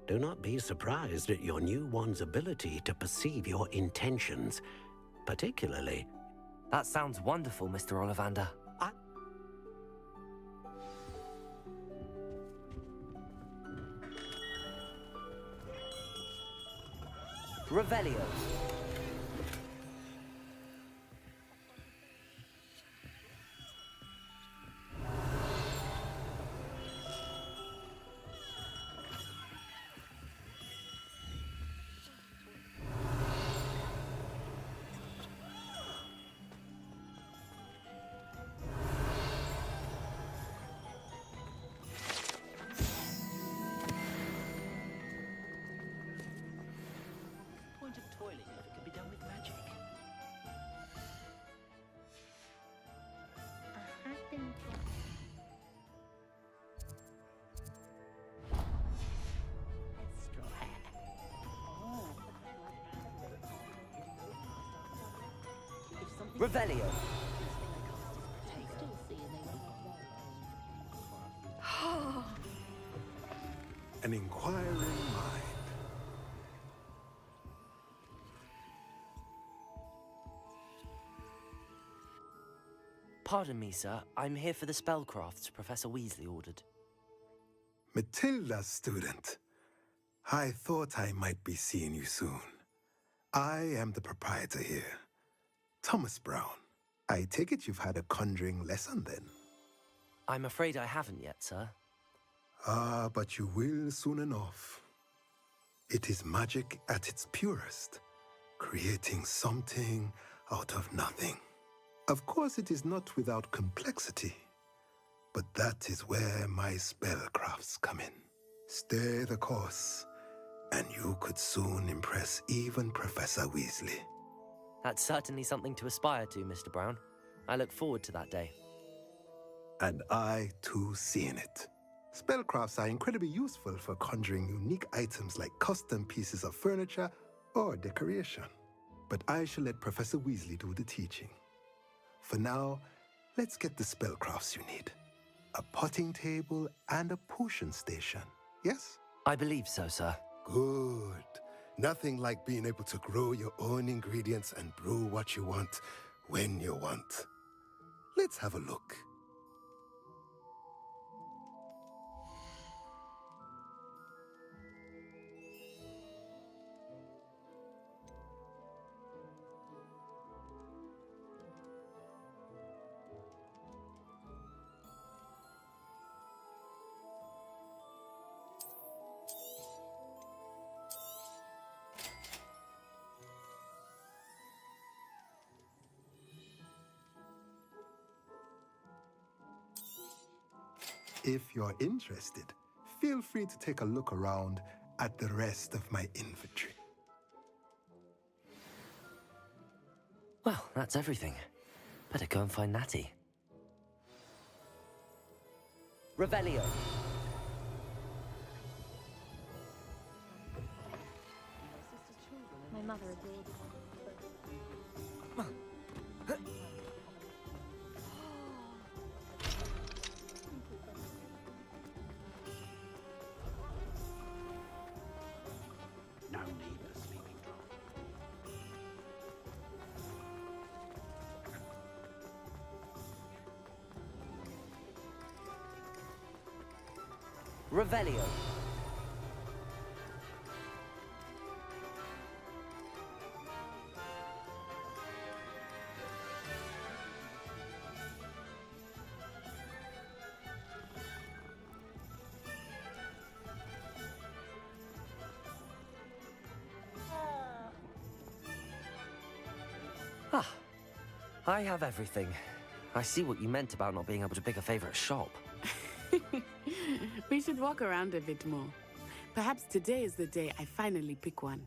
Do not be surprised at your new wand's ability to perceive your intentions, particularly... That sounds wonderful, Mr. Ollivander. Revelio. Revelio. An inquiring mind. Pardon me, sir. I'm here for the spellcrafts Professor Weasley ordered. Matilda, student. I thought I might be seeing you soon. I am the proprietor here, Thomas Brown. I take it you've had a conjuring lesson then? I'm afraid I haven't yet, sir. Ah, but you will soon enough. It is magic at its purest, creating something out of nothing. Of course, it is not without complexity, but that is where my spellcrafts come in. Stay the course, and you could soon impress even Professor Weasley. That's certainly something to aspire to, Mr. Brown. I look forward to that day. And I, too, seeing it. Spellcrafts are incredibly useful for conjuring unique items like custom pieces of furniture or decoration. But I shall let Professor Weasley do the teaching. For now, let's get the spellcrafts you need. A potting table and a potion station, yes? I believe so, sir. Good. Nothing like being able to grow your own ingredients and brew what you want when you want. Let's have a look. If you're interested, feel free to take a look around at the rest of my inventory. Well, that's everything. Better go and find Natty. Revelio. My mother agreed. No need for sleeping draught. Revelio. Ah, I have everything. I see what you meant about not being able to pick a favorite shop. We should walk around a bit more. Perhaps today is the day I finally pick one.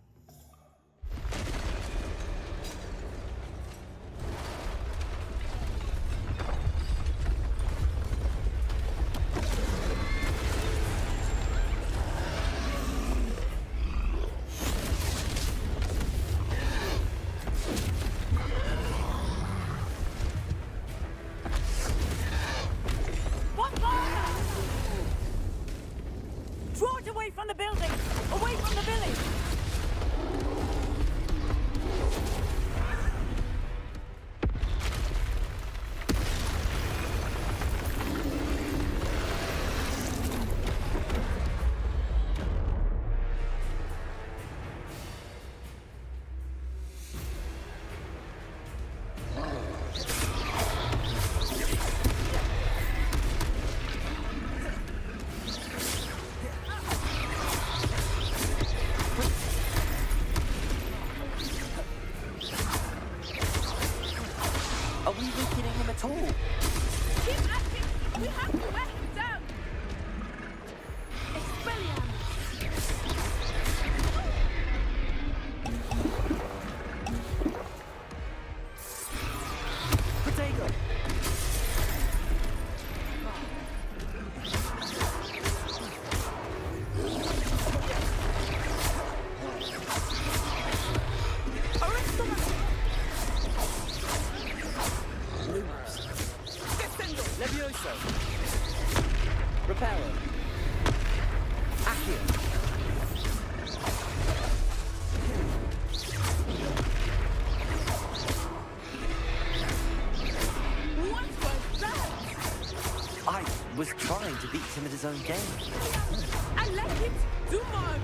Draw it away from the building! Away from the village! Are we weakening him at all? Keep acting! We have to wear him down! Potato! Levioso. Reparo. Accio. Once by was trying to beat him at his own game. I like it. Do more of it.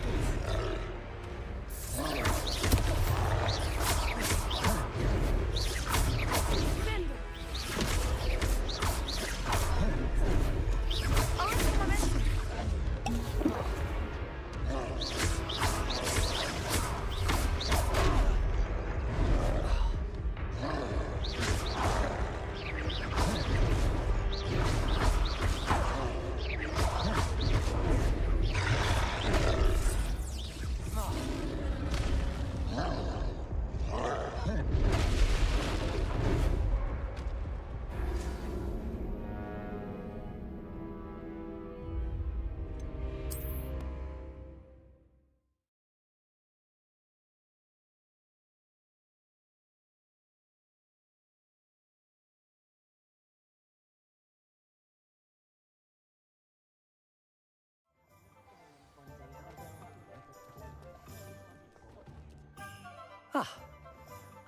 Ah,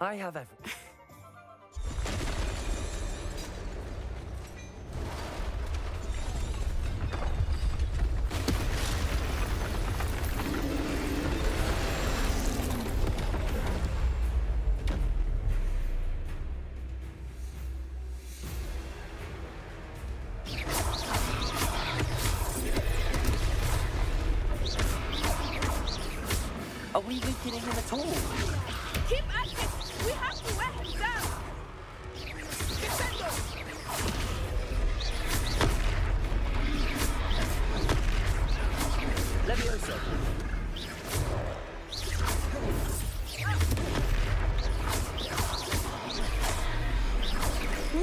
I have everything. Are we weakening him at all? Keep at it! We have to wear him down! Defendo! Levioso.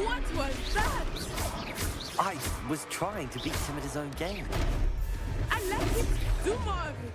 What was that? I was trying to beat him at his own game. I like it! Do more of it!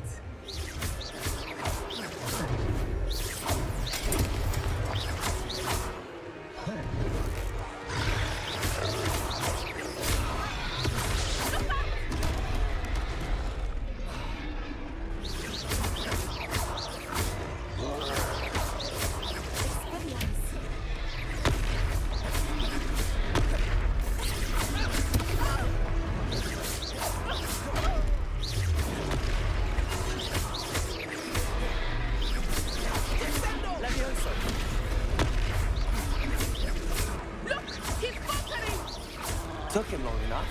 Took him long enough.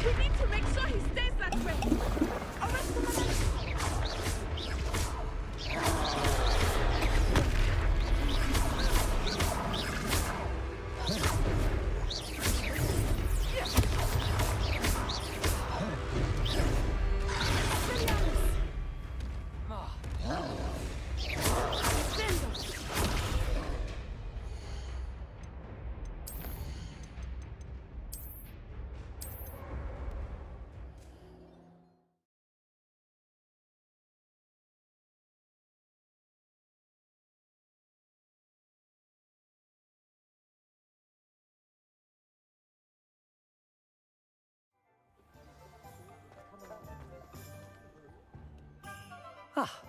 We need to make sure he stays that way. Arrest him. Ah.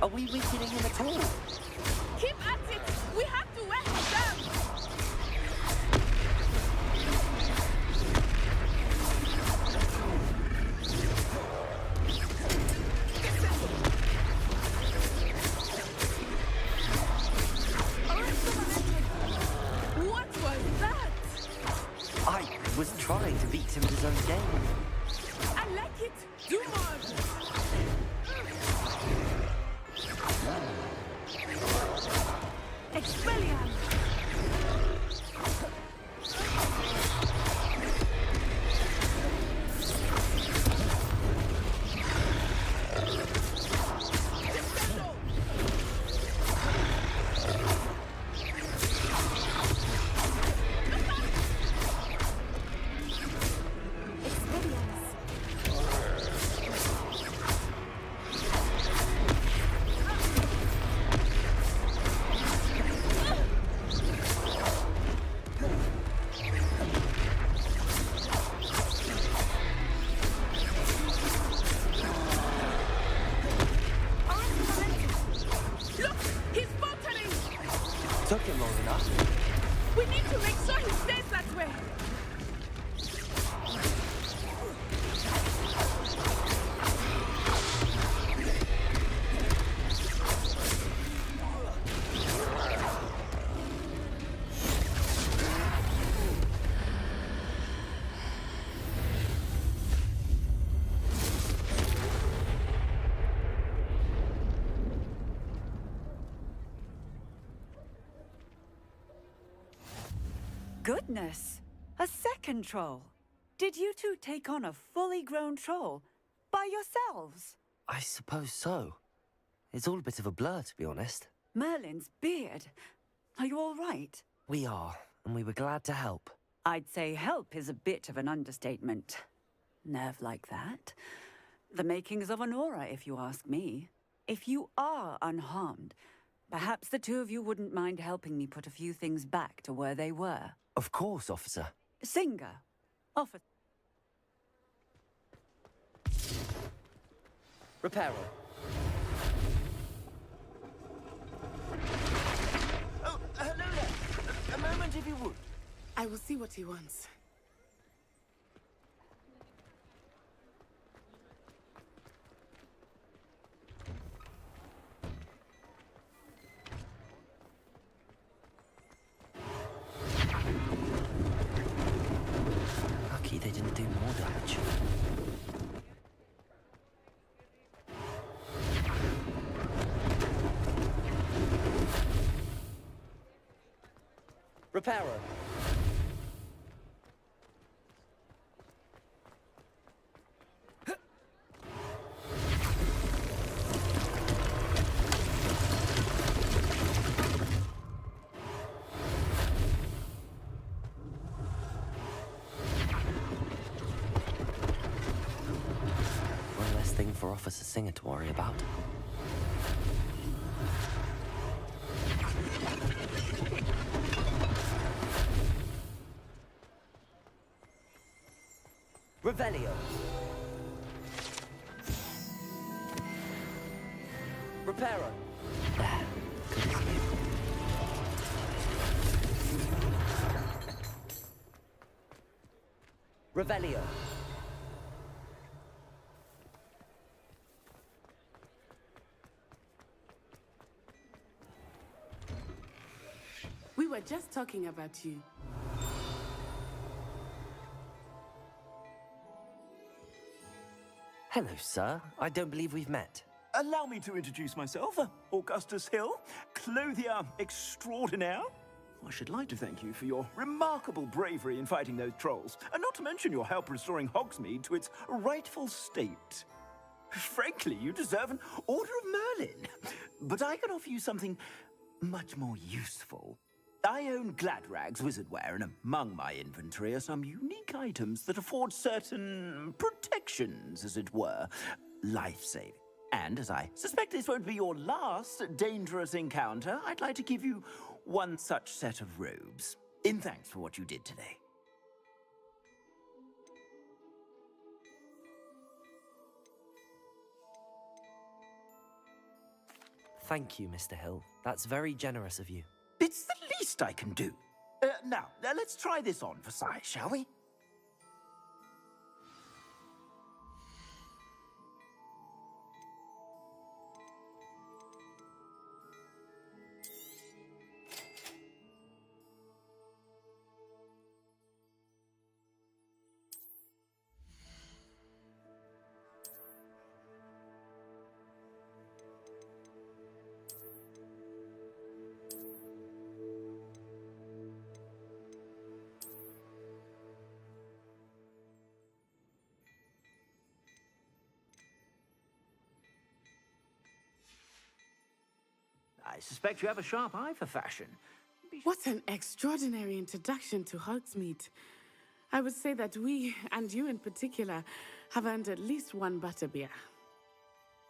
Are we weakening him at all? Keep at it! We have to wear him down! What was that? I was trying to beat him at his own game. I like it! Do more! Expelliarmus! Took him long enough. We need to make sure he stays that way. Goodness! A second troll. Did you two take on a fully grown troll by yourselves? I suppose so. It's all a bit of a blur, to be honest. Merlin's beard. Are you all right? We are, and we were glad to help. I'd say help is a bit of an understatement. Nerve like that. The makings of an aura, if you ask me. If you are unharmed, perhaps the two of you wouldn't mind helping me put a few things back to where they were. Of course, officer. Singer. Officer. Repairer. Oh, hello there. A moment, if you would. I will see what he wants. Lucky they didn't do more damage. Repairer. One less thing for Officer Singer to worry about. Revelio. Repairer. There. Good as new. Revelio. We were just talking about you. Hello, sir. I don't believe we've met. Allow me to introduce myself, Augustus Hill, clothier extraordinaire. I should like to thank you for your remarkable bravery in fighting those trolls, and not to mention your help restoring Hogsmeade to its rightful state. Frankly, you deserve an Order of Merlin. But I can offer you something much more useful. I own Gladrag's wizardware, and among my inventory are some unique items that afford certain protections, as it were, life-saving. And as I suspect this won't be your last dangerous encounter, I'd like to give you one such set of robes, in thanks for what you did today. Thank you, Mr. Hill. That's very generous of you. It's the least I can do. Now, let's try this on for size, shall we? I suspect you have a sharp eye for fashion. What an extraordinary introduction to Hogsmeade. I would say that we, and you in particular, have earned at least one butterbeer.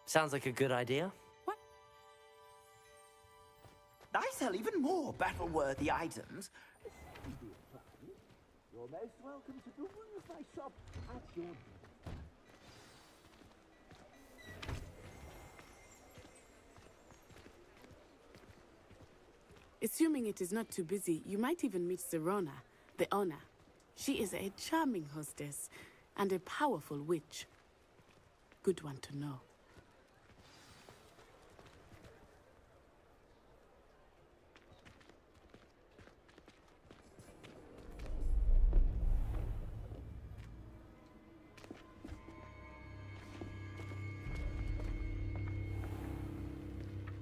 Sounds like a good idea. I sell even more battle-worthy items. You're most welcome to peruse my shop at your... It's Assuming it is not too busy, you might even meet Serona, the owner. She is a charming hostess and a powerful witch. Good one to know.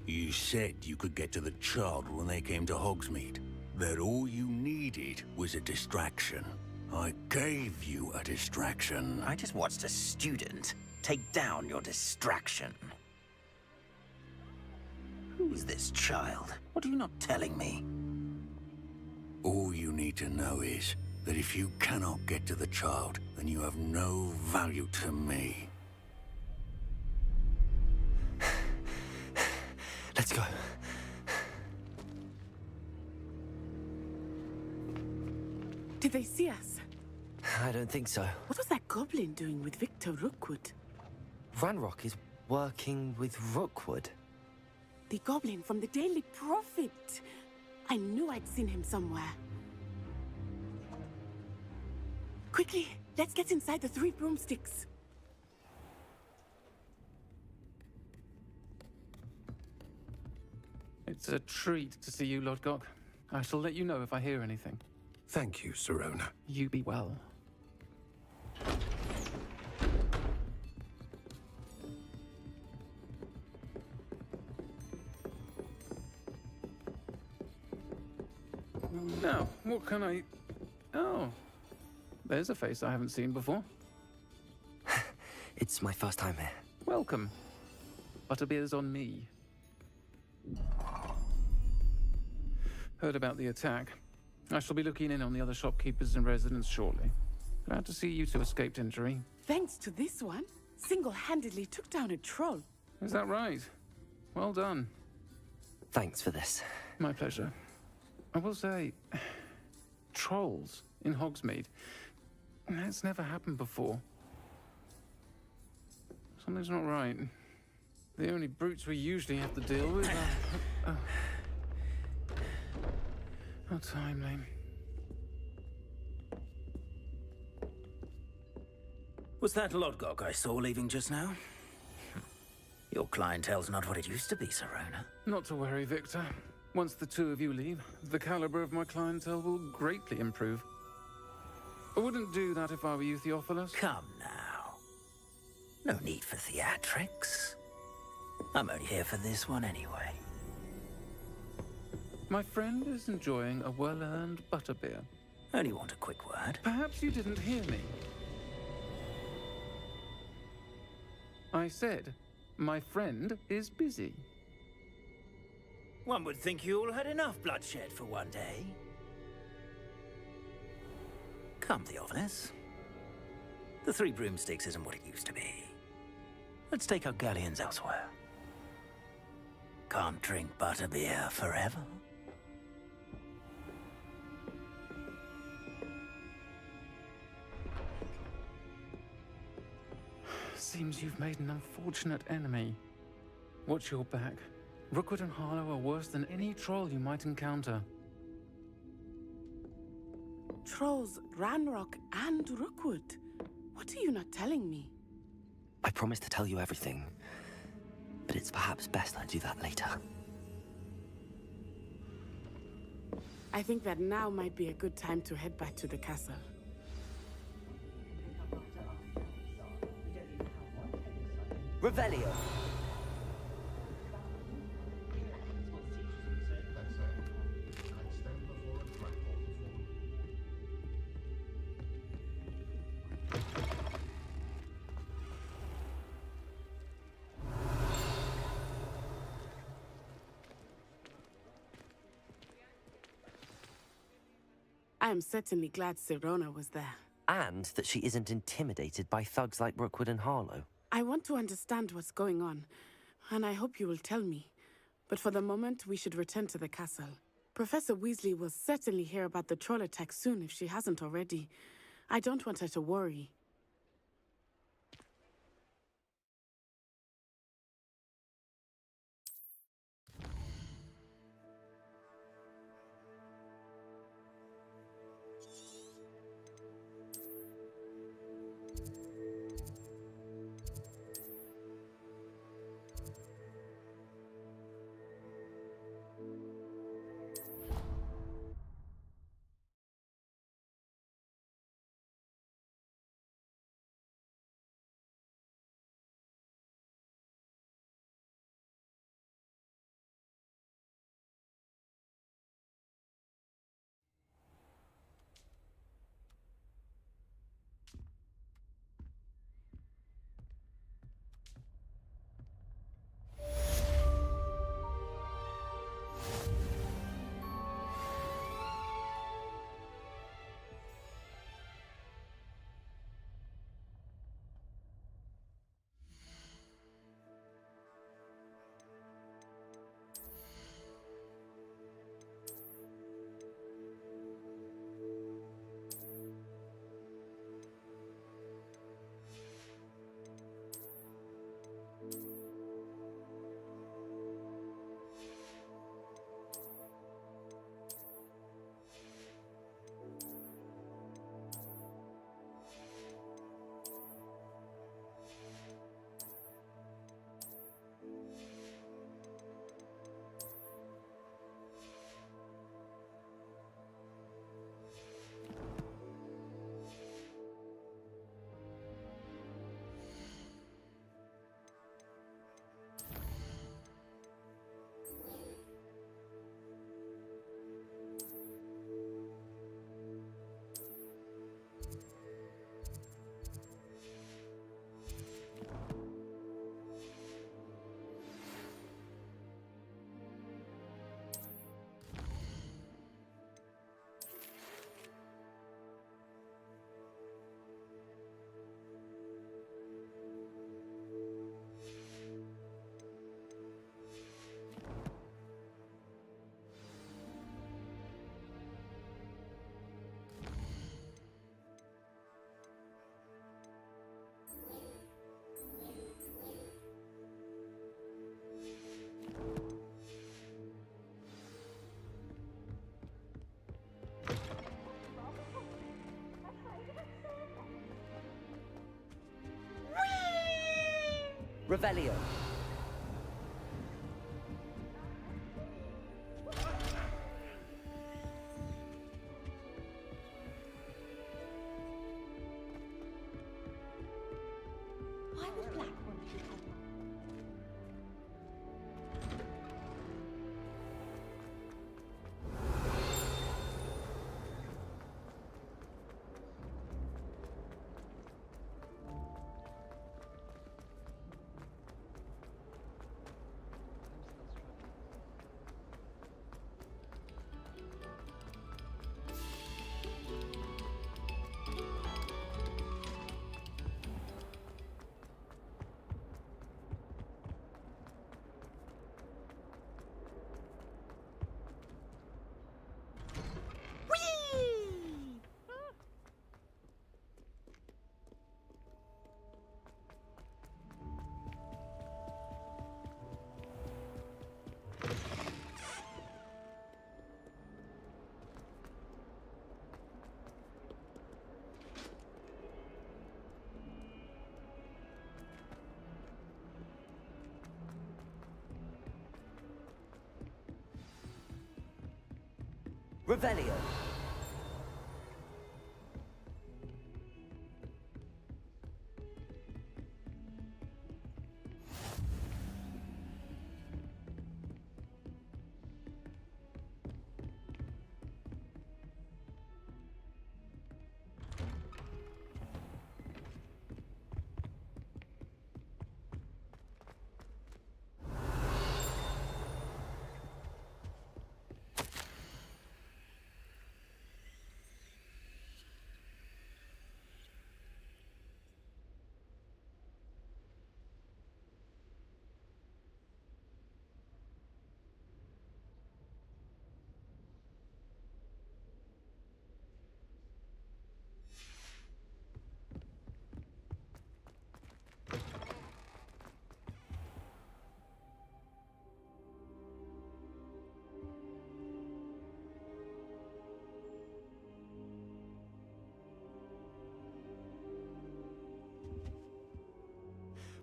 You said you could get to the child when they came to Hogsmeade. That all you needed was a distraction. I gave you a distraction. I just watched a student take down your distraction. Who's this child? What are you not telling me? All you need to know is that if you cannot get to the child, then you have no value to me. Let's go. Did they see us? I don't think so. What was that goblin doing with Victor Rookwood? Ranrock is working with Rookwood. The goblin from the Daily Prophet. I knew I'd seen him somewhere. Quickly, let's get inside the 3 broomsticks. It's a treat to see you, Lodgok. I shall let you know if I hear anything. Thank you, Serona. You be well. Now, what can I... Oh, there's a face I haven't seen before. It's my first time here. Welcome. Butterbeer's on me. Heard about the attack. I shall be looking in on the other shopkeepers and residents shortly. Glad to see you two escaped injury. Thanks to this one, single-handedly took down a troll. Is that right? Well done. Thanks for this. My pleasure. I will say, trolls in Hogsmeade. That's never happened before. Something's not right. The only brutes we usually have to deal with are... How timely. Was that Lodgok I saw leaving just now? Your clientele's not what it used to be, Serona. Not to worry, Victor. Once the two of you leave, the caliber of my clientele will greatly improve. I wouldn't do that if I were you, Theophilus. Come now. No need for theatrics. I'm only here for this one anyway. My friend is enjoying a well-earned butterbeer. Only want a quick word. Perhaps you didn't hear me. I said, my friend is busy. One would think you all had enough bloodshed for one day. Come, Theophilus. The 3 broomsticks isn't what it used to be. Let's take our galleons elsewhere. Can't drink butterbeer forever. Seems you've made an unfortunate enemy. Watch your back. Rookwood and Harlow are worse than any troll you might encounter. Trolls, Ranrock, and Rookwood. What are you not telling me? I promised to tell you everything, but it's perhaps best I do that later. I think that now might be a good time to head back to the castle. Revelio. I am certainly glad Serona was there. And that she isn't intimidated by thugs like Rookwood and Harlow. I want to understand what's going on, and I hope you will tell me. But for the moment, we should return to the castle. Professor Weasley will certainly hear about the troll attack soon if she hasn't already. I don't want her to worry. Revelio. Why would black want to have Revelio.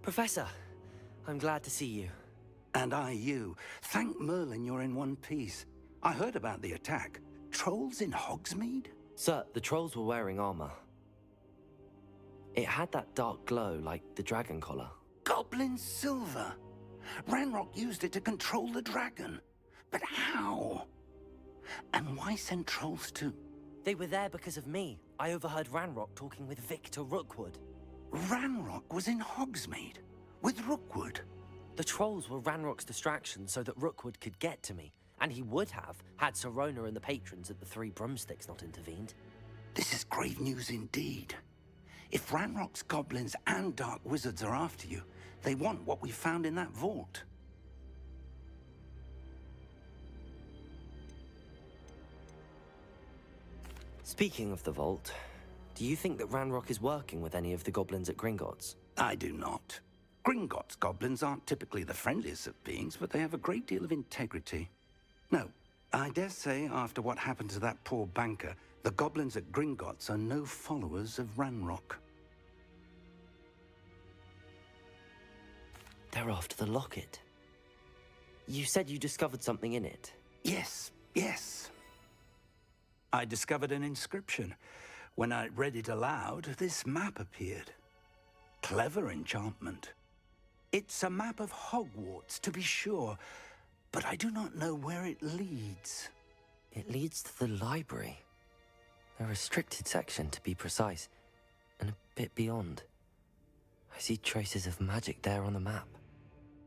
Professor, I'm glad to see you. And I you. Thank Merlin you're in one piece. I heard about the attack. Trolls in Hogsmeade? Sir, the trolls were wearing armor. It had that dark glow like the dragon collar. Goblin silver! Ranrock used it to control the dragon. But how? And why send trolls too? They were there because of me. I overheard Ranrock talking with Victor Rookwood. Ranrock was in Hogsmeade? With Rookwood? The trolls were Ranrock's distraction so that Rookwood could get to me. And he would have, had Sirona and the patrons at the Three Broomsticks not intervened. This is grave news indeed. If Ranrock's goblins and dark wizards are after you, they want what we found in that vault. Speaking of the vault, do you think that Ranrock is working with any of the goblins at Gringotts? I do not. Gringotts goblins aren't typically the friendliest of beings, but they have a great deal of integrity. No, I dare say after what happened to that poor banker, the goblins at Gringotts are no followers of Ranrock. They're after the locket. You said you discovered something in it. Yes, yes. I discovered an inscription. When I read it aloud, this map appeared. Clever enchantment. It's a map of Hogwarts, to be sure, but I do not know where it leads. It leads to the library. A restricted section, to be precise, and a bit beyond. I see traces of magic there on the map.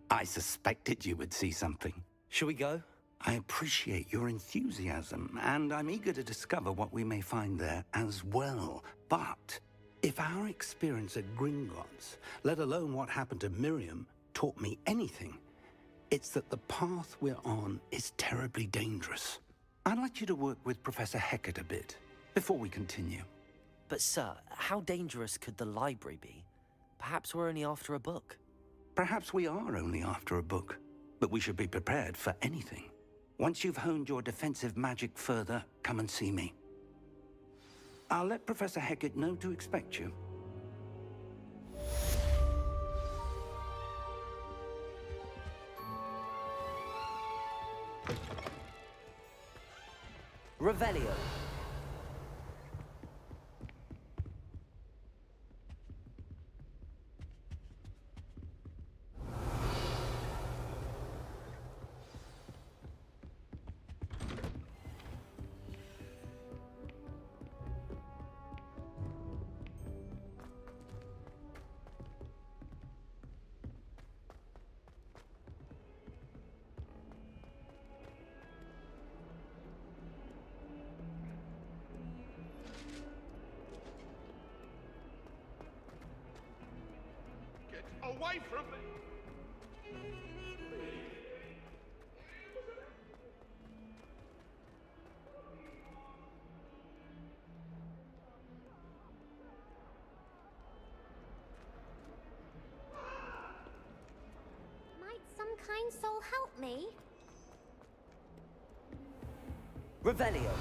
I suspected you would see something. Shall we go? I appreciate your enthusiasm, and I'm eager to discover what we may find there as well. But if our experience at Gringotts, let alone what happened to Miriam, taught me anything, it's that the path we're on is terribly dangerous. I'd like you to work with Professor Hecat a bit before we continue. But sir, how dangerous could the library be? Perhaps we're only after a book. Perhaps we are only after a book, but we should be prepared for anything. Once you've honed your defensive magic further, come and see me. I'll let Professor Hecat know to expect you. Revelio. Away from me! Might some kind soul help me? Revelio.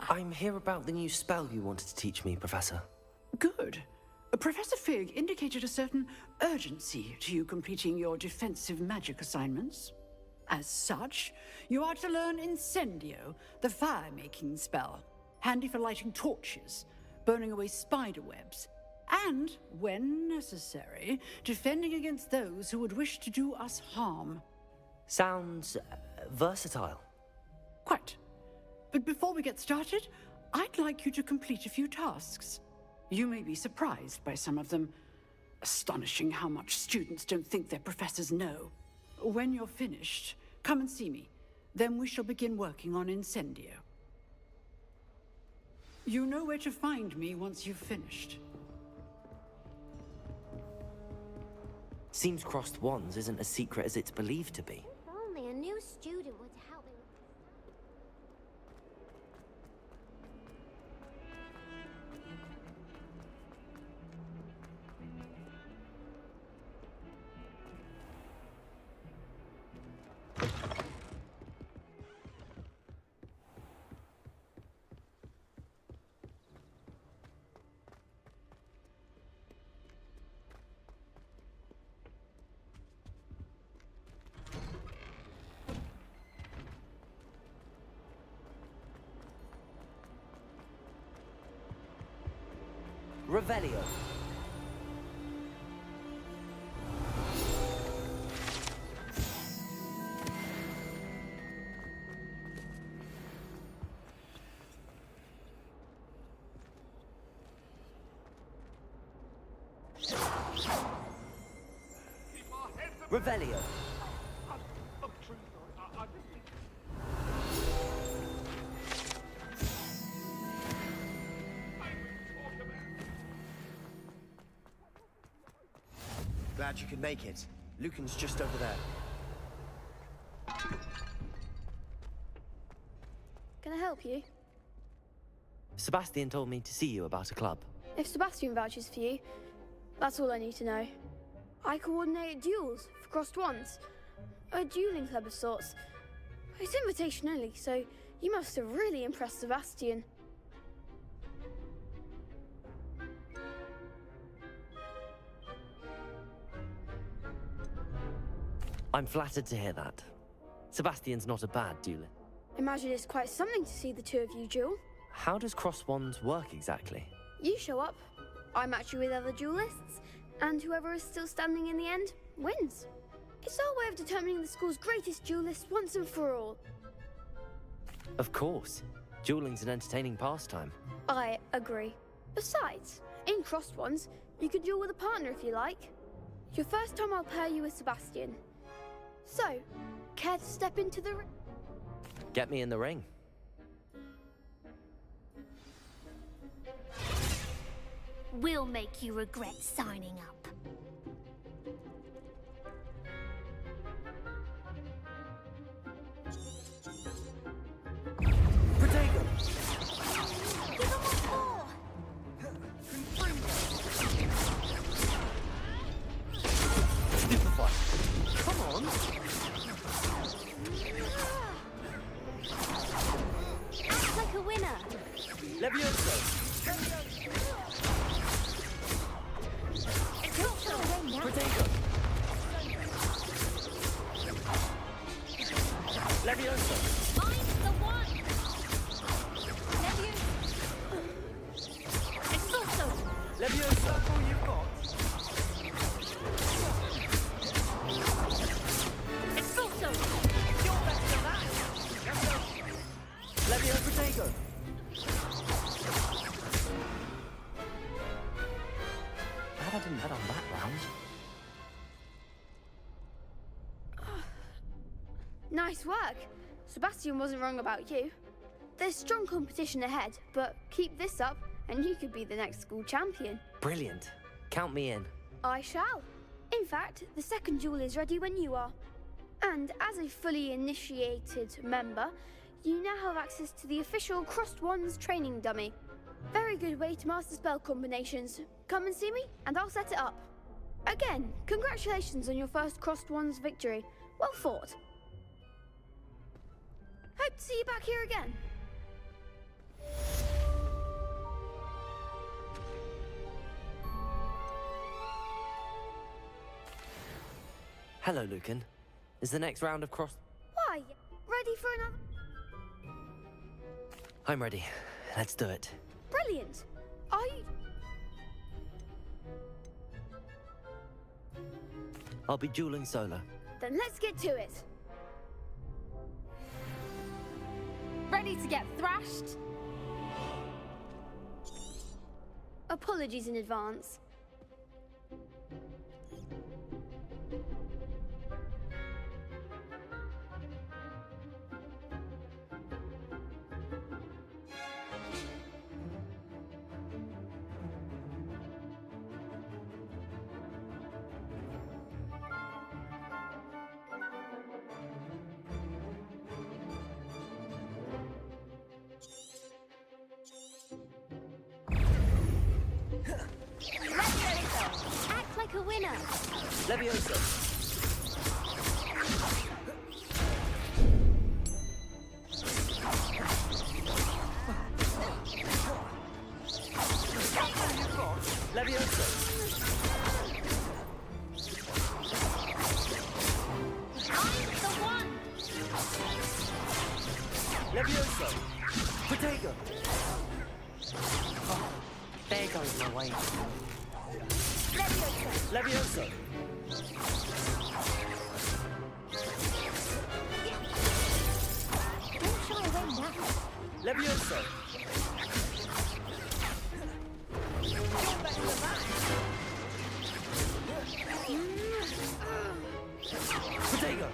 I'm here about the new spell you wanted to teach me, Professor. Good. Professor Fig indicated a certain urgency to you completing your defensive magic assignments. As such, you are to learn Incendio, the fire-making spell, handy for lighting torches, burning away spider webs, and, when necessary, defending against those who would wish to do us harm. Sounds versatile. Quite. But before we get started, I'd like you to complete a few tasks. You may be surprised by some of them. Astonishing how much students don't think their professors know. When you're finished, come and see me. Then we shall begin working on Incendio. You know where to find me once you've finished. Seems crossed wands isn't as secret as it's believed to be. If only a new student were to help me with Revelio. Revelio. Glad you could make it. Lucan's just over there. Can I help you? Sebastian told me to see you about a club. If Sebastian vouches for you, that's all I need to know. I coordinate duels for crossed wands. A dueling club of sorts. It's invitation only, so you must have really impressed Sebastian. I'm flattered to hear that. Sebastian's not a bad duelist. Imagine it's quite something to see the two of you duel. How does cross wands work exactly? You show up, I match you with other duelists, and whoever is still standing in the end wins. It's our way of determining the school's greatest duelist once and for all. Of course. Dueling's an entertaining pastime. I agree. Besides, in crossed wands, you can duel with a partner if you like. Your first time I'll pair you with Sebastian. So, care to step into the ring? Get me in the ring. We'll make you regret signing up. Protego! Give them what for! Stupefy! Come on! Act like a winner! Levioso! Leviosa! All you've got. Expulso! You're better than that. Levio Protego! Glad I didn't bet on that round. Nice work. Sebastian wasn't wrong about you. There's strong competition ahead, but keep this up and you could be the next school champion. Brilliant. Count me in. I shall. In fact, the second duel is ready when you are. And as a fully initiated member, you now have access to the official Crossed Wands training dummy. Very good way to master spell combinations. Come and see me, and I'll set it up. Again, congratulations on your first Crossed Wands victory. Well fought. Hope to see you back here again. Hello, Lucan. Is the next round of cross... Why? Ready for another? I'm ready. Let's do it. Brilliant. Are you... I'll be dueling solo. Then let's get to it. Ready to get thrashed? Apologies in advance. Act like a winner. Leviosa! Leviosa! I'm the one. Leviosa! Protego! Oh, there goes my way. Leviosa! Don't shy away now. Leviosa! Protego!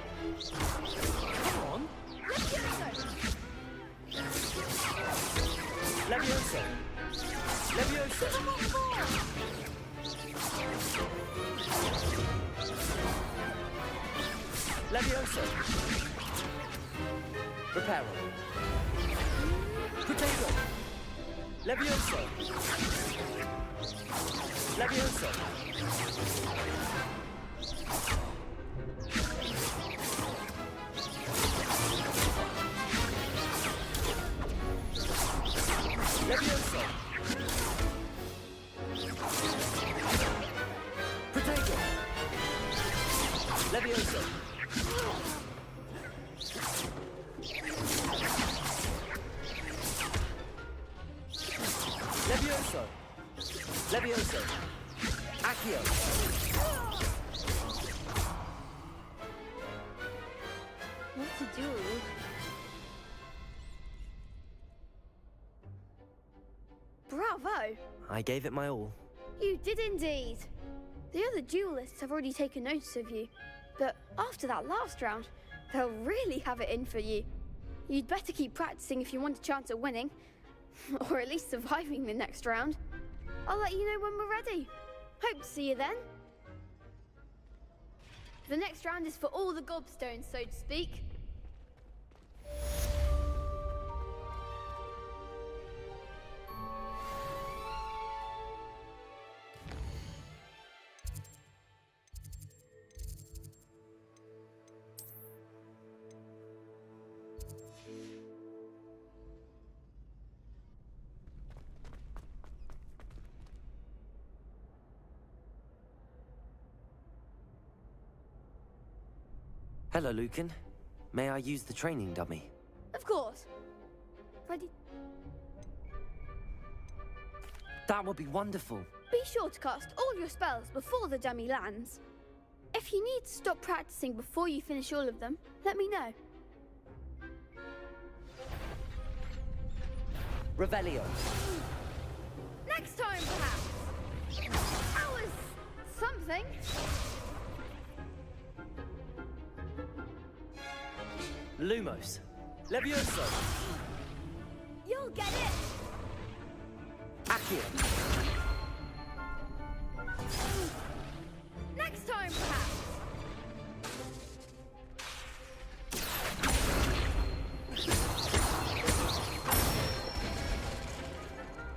Come on! Leviosa! Leviosa! Leviosa! Reparo! Protego! Leviosa! Leviosa! Leviosa! Protego! Leviosa! Leviosa! Leviosa! Accio! What to do? Bravo! I gave it my all. You did indeed. The other duelists have already taken notice of you, but after that last round, they'll really have it in for you. You'd better keep practicing if you want a chance at winning, or at least surviving the next round. I'll let you know when we're ready. Hope to see you then. The next round is for all the gobstones, so to speak. Hello, Lucan. May I use the training dummy? Of course. Ready? That would be wonderful. Be sure to cast all your spells before the dummy lands. If you need to stop practicing before you finish all of them, let me know. Revelio. Next time, perhaps. That was something. Lumos. Levioso. You'll get it. Accio. Next time, perhaps.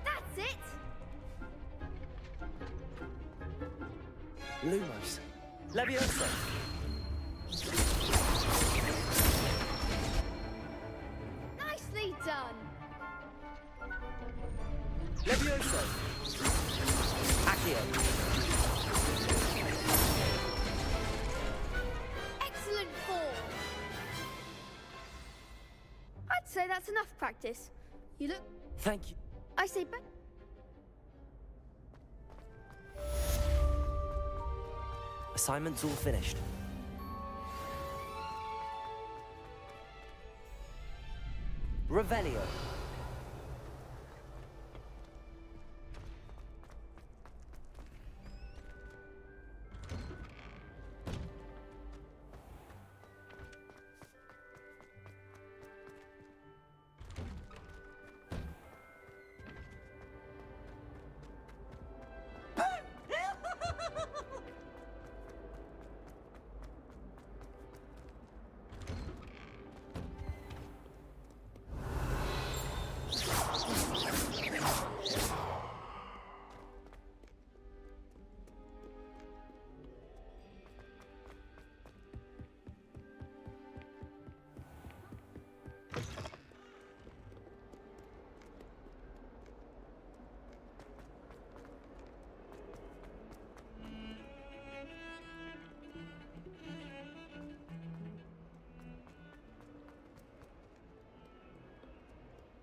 That's it. Lumos. Levioso. Nicely done. Levioso. Accio. Excellent form. I'd say that's enough practice. You look... Thank you. I say back... Assignment's all finished. Revelio.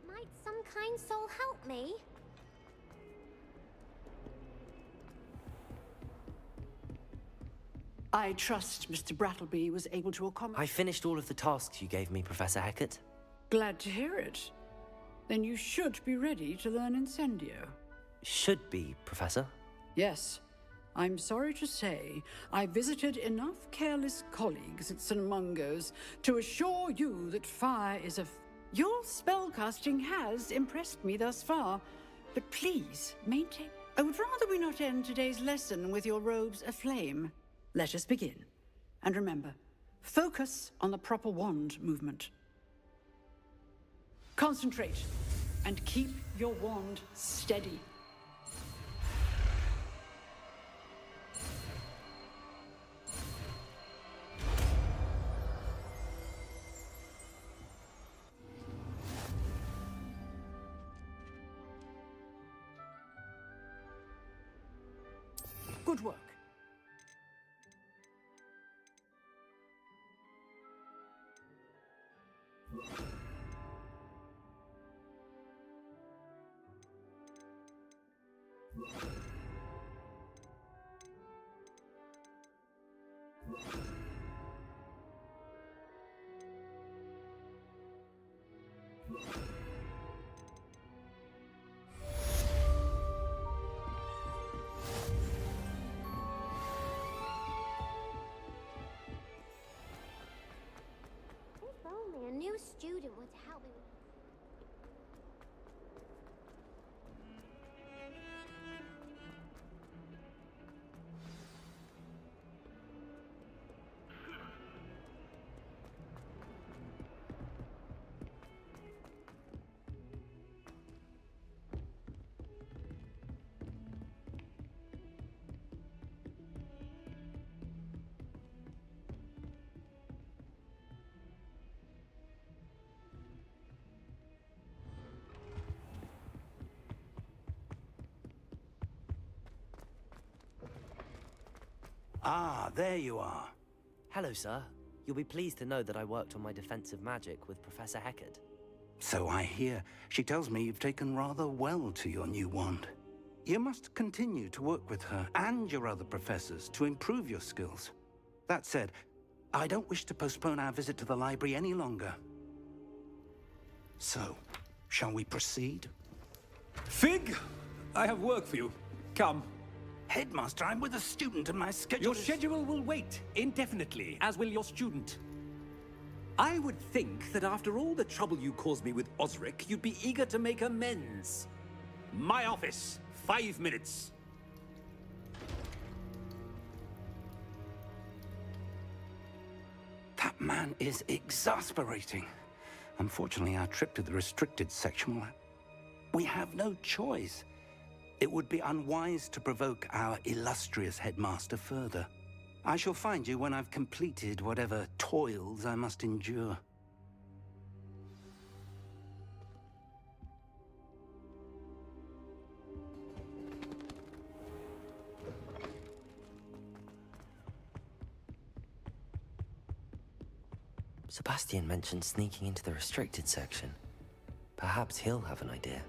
Might some kind soul help me? I trust Mr. Brattleby was able to accommodate... I finished all of the tasks you gave me, Professor Hecat. Glad to hear it. Then you should be ready to learn Incendio. Should be, Professor. Yes. I'm sorry to say, I visited enough careless colleagues at St. Mungo's to assure you that fire is a... Your spellcasting has impressed me thus far, but please, maintain... I would rather we not end today's lesson with your robes aflame. Let us begin. And remember, focus on the proper wand movement. Concentrate, and keep your wand steady. Good work. If only a new student would help me. Ah, there you are. Hello, sir. You'll be pleased to know that I worked on my defensive magic with Professor Hecat. So I hear. She tells me you've taken rather well to your new wand. You must continue to work with her and your other professors to improve your skills. That said, I don't wish to postpone our visit to the library any longer. So, shall we proceed? Fig, I have work for you. Come. Headmaster, I'm with a student and my schedule Your schedule will wait indefinitely, as will your student. I would think that after all the trouble you caused me with Osric, you'd be eager to make amends. My office, 5 minutes. That man is exasperating. Unfortunately, our trip to the restricted section will... We have no choice. It would be unwise to provoke our illustrious headmaster further. I shall find you when I've completed whatever toils I must endure. Sebastian mentioned sneaking into the restricted section. Perhaps he'll have an idea.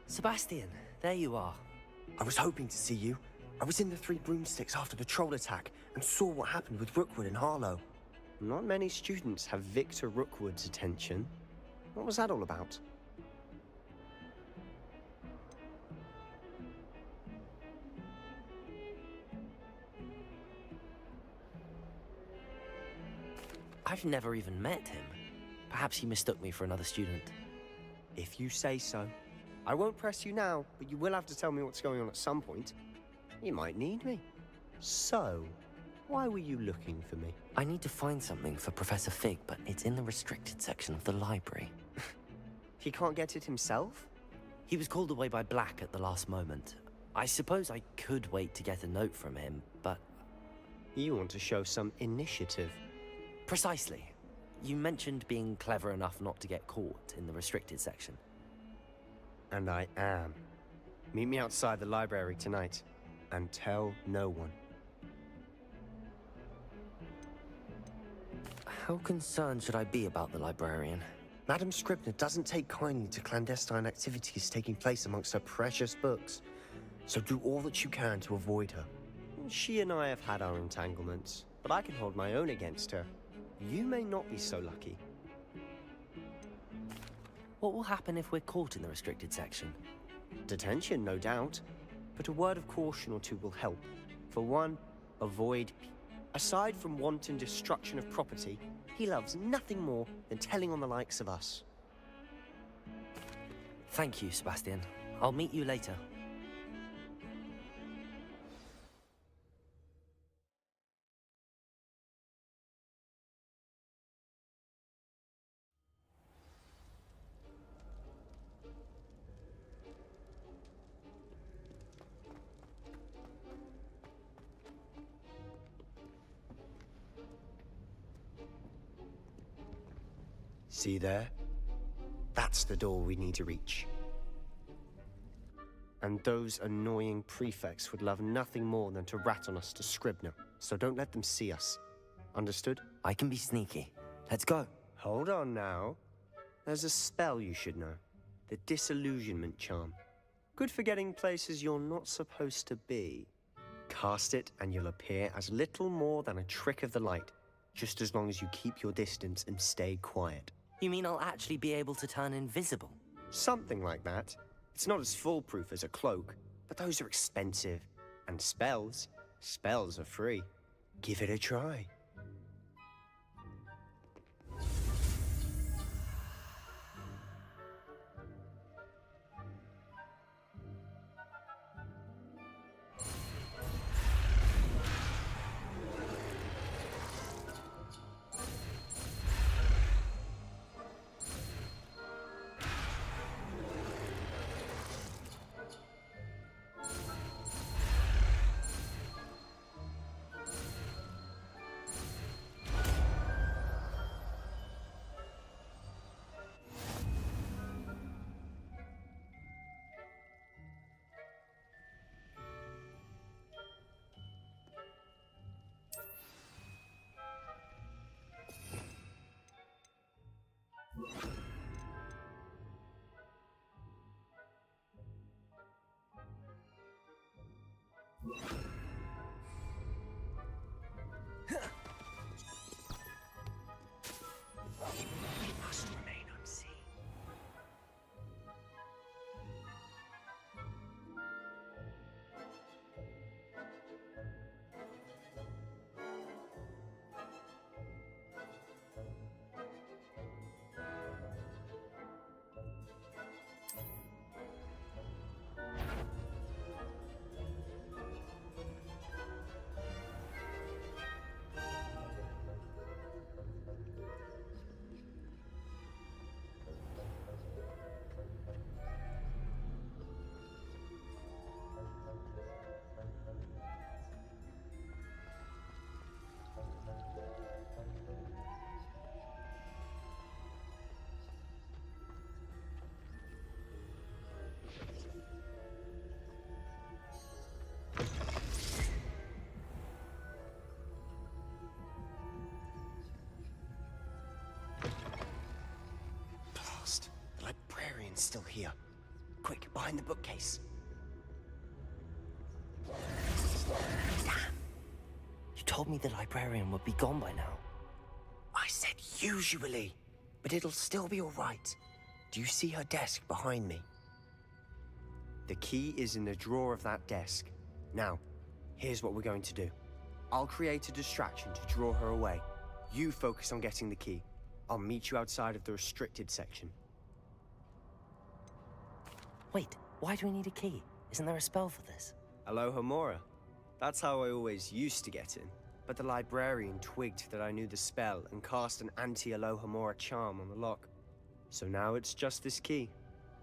Sebastian, there you are. I was hoping to see you. I was in the Three Broomsticks after the troll attack and saw what happened with Rookwood and Harlow. Not many students have Victor Rookwood's attention. What was that all about? I've never even met him. Perhaps he mistook me for another student. If you say so. I won't press you now, but you will have to tell me what's going on at some point. You might need me. So, why were you looking for me? I need to find something for Professor Fig, but it's in the restricted section of the library. He can't get it himself? He was called away by Black at the last moment. I suppose I could wait to get a note from him, but... You want to show some initiative. Precisely. You mentioned being clever enough not to get caught in the restricted section. And I am. Meet me outside the library tonight, and tell no one. How concerned should I be about the librarian? Madam Scribner doesn't take kindly to clandestine activities taking place amongst her precious books, so do all that you can to avoid her. She and I have had our entanglements, but I can hold my own against her. You may not be so lucky. What will happen if we're caught in the restricted section? Detention, no doubt. But a word of caution or two will help. For one, avoid... Aside from wanton destruction of property, he loves nothing more than telling on the likes of us. Thank you, Sebastian. I'll meet you later. See there? That's the door we need to reach. And those annoying prefects would love nothing more than to rat on us to Scribner, so don't let them see us. Understood? I can be sneaky. Let's go. Hold on now. There's a spell you should know. The Disillusionment Charm. Good for getting places you're not supposed to be. Cast it and you'll appear as little more than a trick of the light, just as long as you keep your distance and stay quiet. You mean I'll actually be able to turn invisible? Something like that. It's not as foolproof as a cloak, but those are expensive. And spells are free. Give it a try. Must remain unseen. The librarian's still here. Quick, behind the bookcase. Damn. You told me the librarian would be gone by now. I said usually, but it'll still be all right. Do you see her desk behind me? The key is in the drawer of that desk. Now, here's what we're going to do. I'll create a distraction to draw her away. You focus on getting the key. I'll meet you outside of the restricted section. Wait, why do we need a key? Isn't there a spell for this? Alohomora. That's how I always used to get in. But the librarian twigged that I knew the spell and cast an anti-Alohomora charm on the lock. So now it's just this key.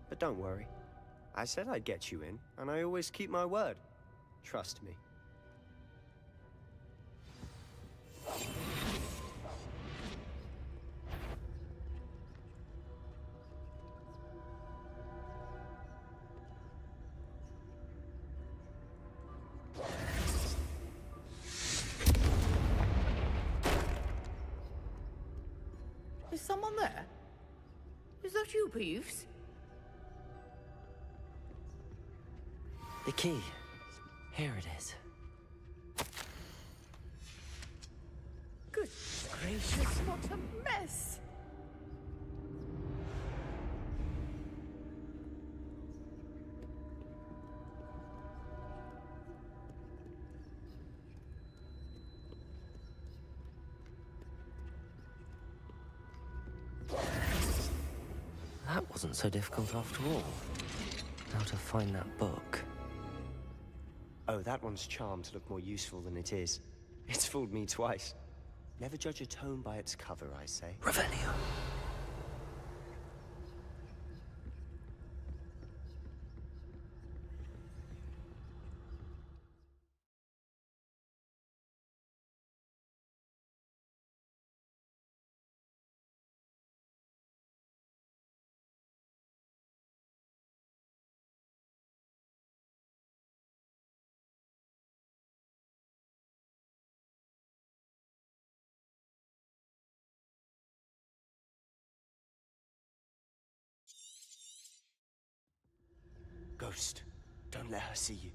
But don't worry. I said I'd get you in, and I always keep my word. Trust me. Is someone there? Is that you, Peeves? The key. Here it is. Good gracious, what a mess! That wasn't so difficult after all. Now to find that book. Oh, that one's charmed to look more useful than it is. It's fooled me twice. Never judge a tome by its cover, I say. Revelio. Ghost, don't let her see you.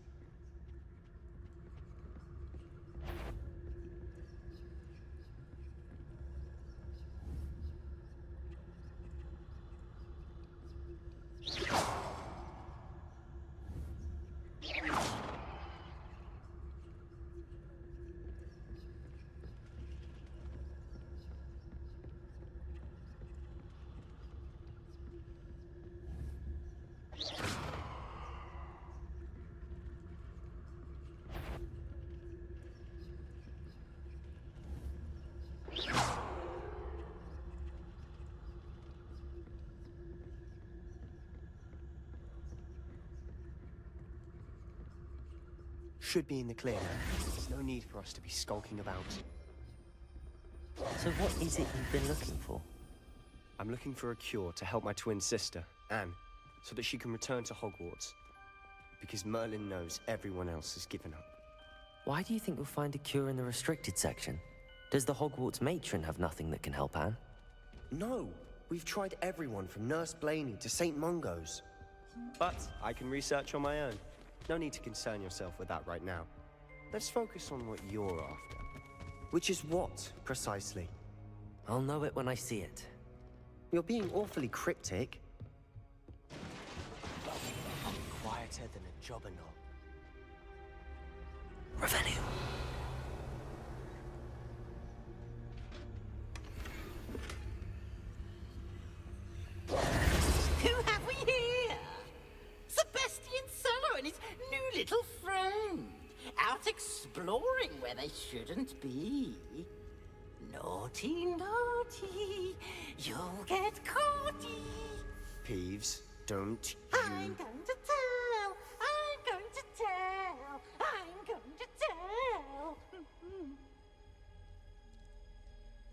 Should be in the clear now. There's no need for us to be skulking about. So what is it you've been looking for? I'm looking for a cure to help my twin sister, Anne, so that she can return to Hogwarts. Because Merlin knows everyone else has given up. Why do you think you'll find a cure in the restricted section? Does the Hogwarts matron have nothing that can help Anne? No! We've tried everyone from Nurse Blaney to St. Mungo's. But I can research on my own. no need to concern yourself with that right now. Let's focus on what you're after. Which is what, precisely? I'll know it when I see it. You're being awfully cryptic. Quieter than a jobberknoll. Revenue. Who have we here? Sebastian Solo and his new little friend. Out exploring where they shouldn't be. Naughty, naughty, you'll get caughty. Peeves, don't I'm going to tell, I'm going to tell, I'm going to tell.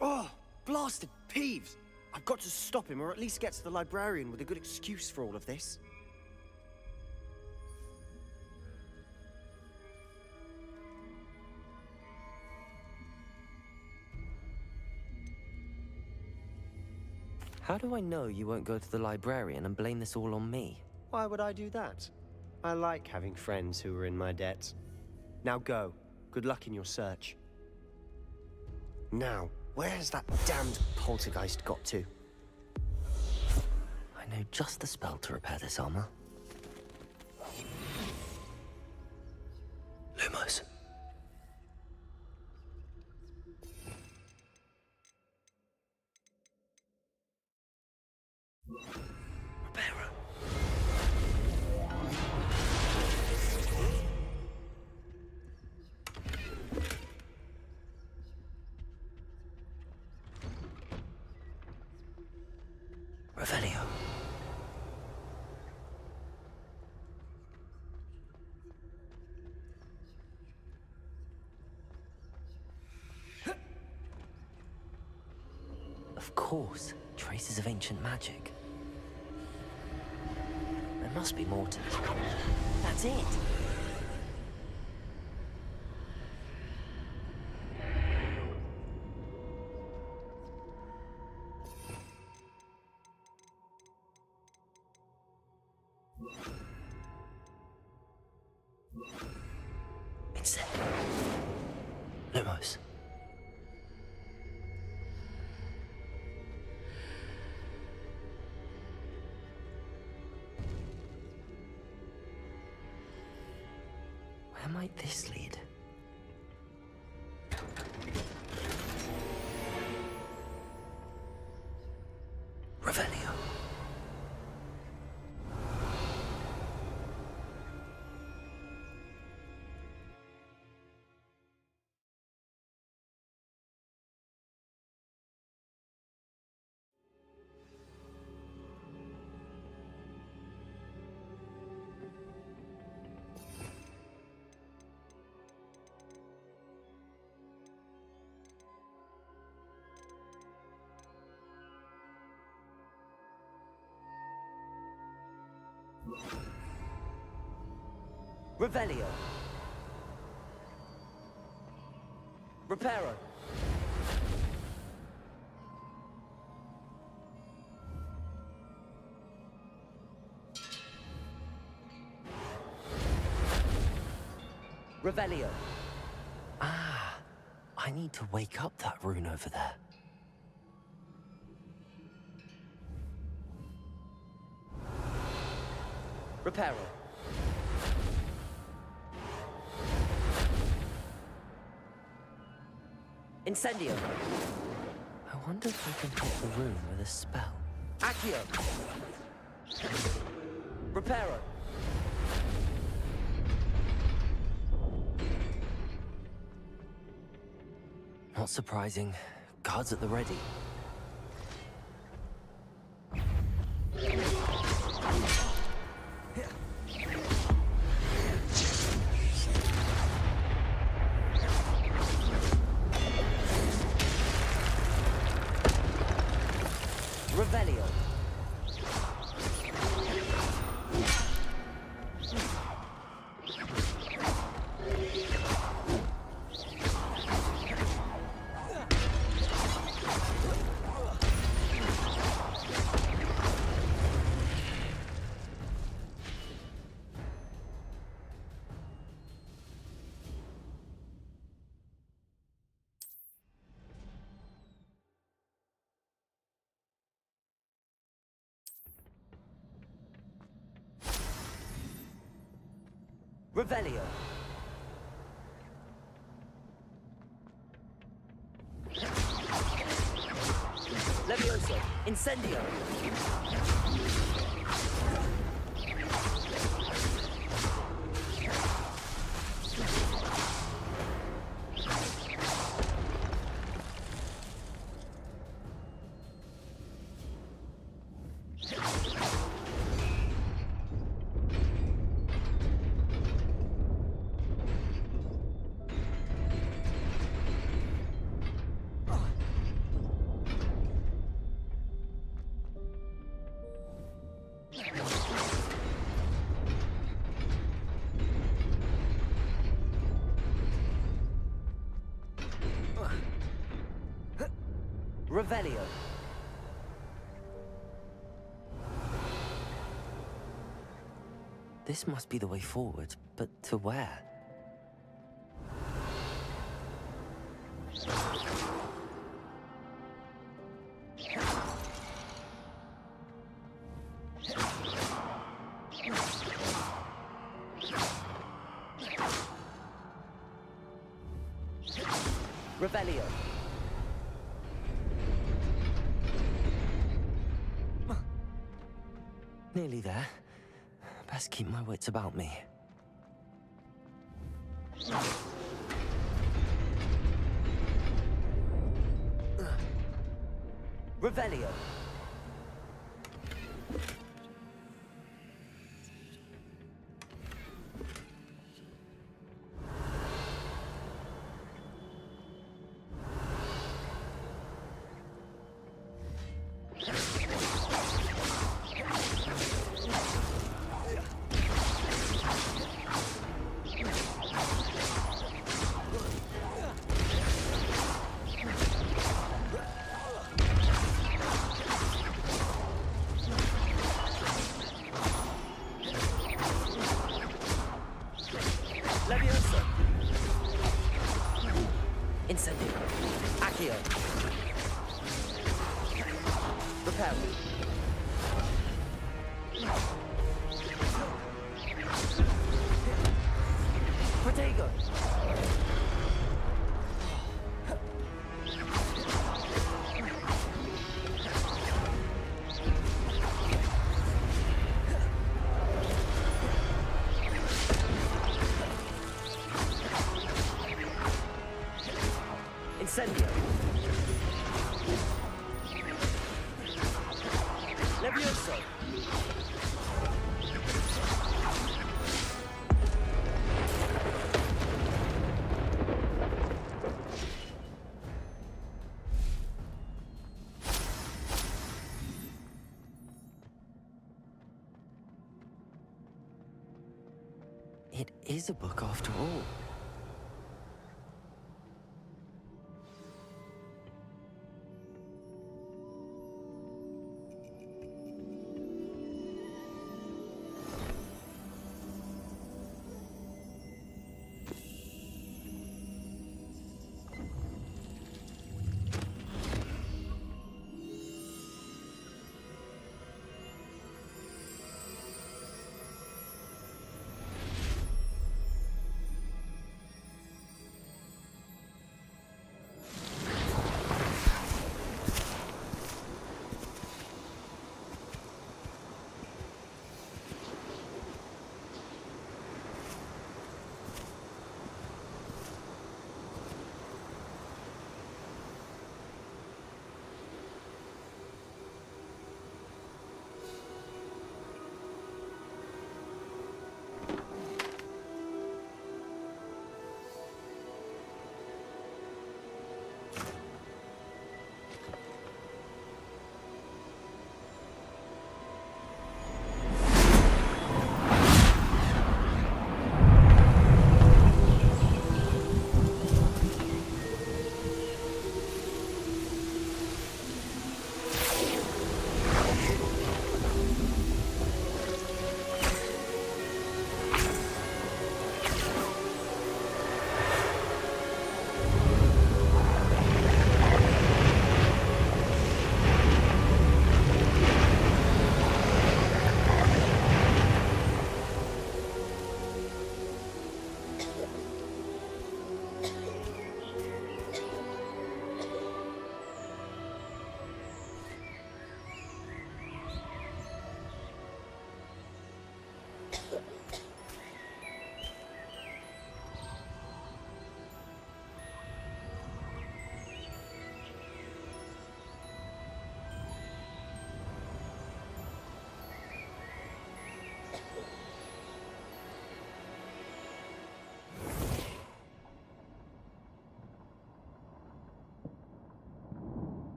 Oh, blasted Peeves! I've got to stop him, or at least get to the librarian with a good excuse for all of this. How do I know you won't go to the librarian and blame this all on me? Why would I do that? I like having friends who are in my debt. Now go. Good luck in your search. Now, where's that damned poltergeist got to? I know just the spell to repair this armor. Lumos. Repairer. Revelio. Of course, traces of ancient magic. There must be more to this. That's it! It's it. Lumos. Where might this lead? Revelio. Revelio. Reparo. Revelio. Ah, I need to wake up that rune over there. Reparo. Incendio. I wonder if I can hit the room with a spell. Accio. Reparo. Not surprising. Guards at the ready. Revelio. Revelio. Levioso. Incendio. Revelio. This must be the way forward, but to where? Revelio. Nearly there. Best keep my wits about me. Revelio. Levioso. Incendio. Accio. Repel. Protego. Incendio. Levioso. It is a book after all.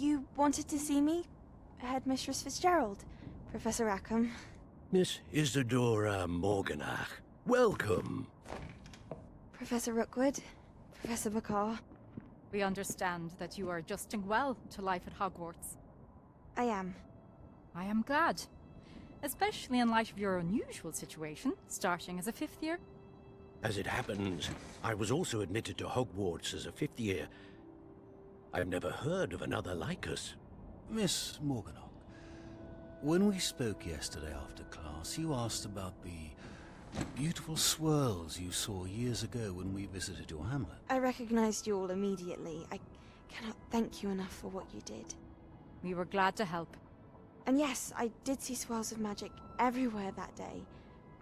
You wanted to see me? Headmistress Fitzgerald, Professor Rackham. Miss Isadora Morganach, welcome. Professor Rookwood, Professor Bakar. We understand that you are adjusting well to life at Hogwarts. I am. I am glad. Especially in light of your unusual situation, starting as a 5th year. As it happens, I was also admitted to Hogwarts as a 5th year. I've never heard of another like us. Miss Morganach, when we spoke yesterday after class, you asked about the beautiful swirls you saw years ago when we visited your hamlet. I recognized you all immediately. I cannot thank you enough for what you did. We were glad to help. And yes, I did see swirls of magic everywhere that day.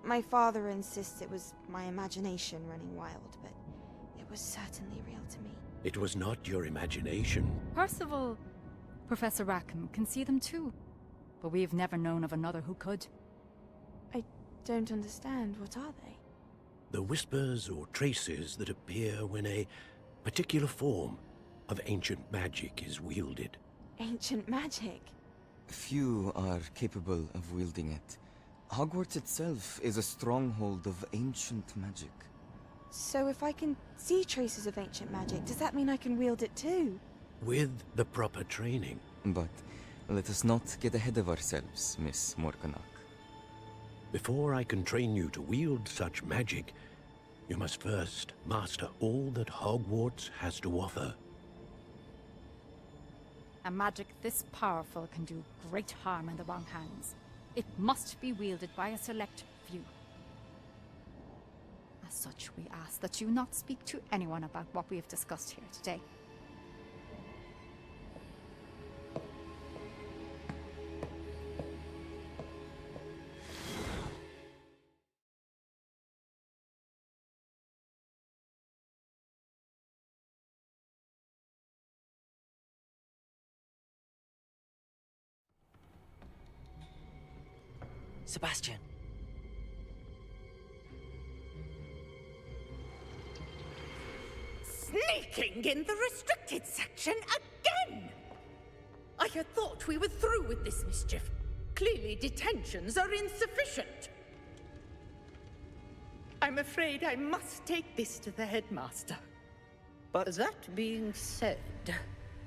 My father insists it was my imagination running wild, but it was certainly real to me. It was not your imagination. Percival, Professor Rackham can see them too. But we've never known of another who could. I don't understand. What are they? The whispers or traces that appear when a particular form of ancient magic is wielded. Ancient magic? Few are capable of wielding it. Hogwarts itself is a stronghold of ancient magic. So if I can see traces of ancient magic, does that mean I can wield it too? With the proper training. But let us not get ahead of ourselves, Miss Morganach. Before I can train you to wield such magic, you must first master all that Hogwarts has to offer. A magic this powerful can do great harm in the wrong hands. It must be wielded by a select few. As such, we ask that you not speak to anyone about what we have discussed here today. Sebastian. Sneaking in the restricted section again! I had thought we were through with this mischief. Clearly detentions are insufficient. I'm afraid I must take this to the headmaster. But that being said,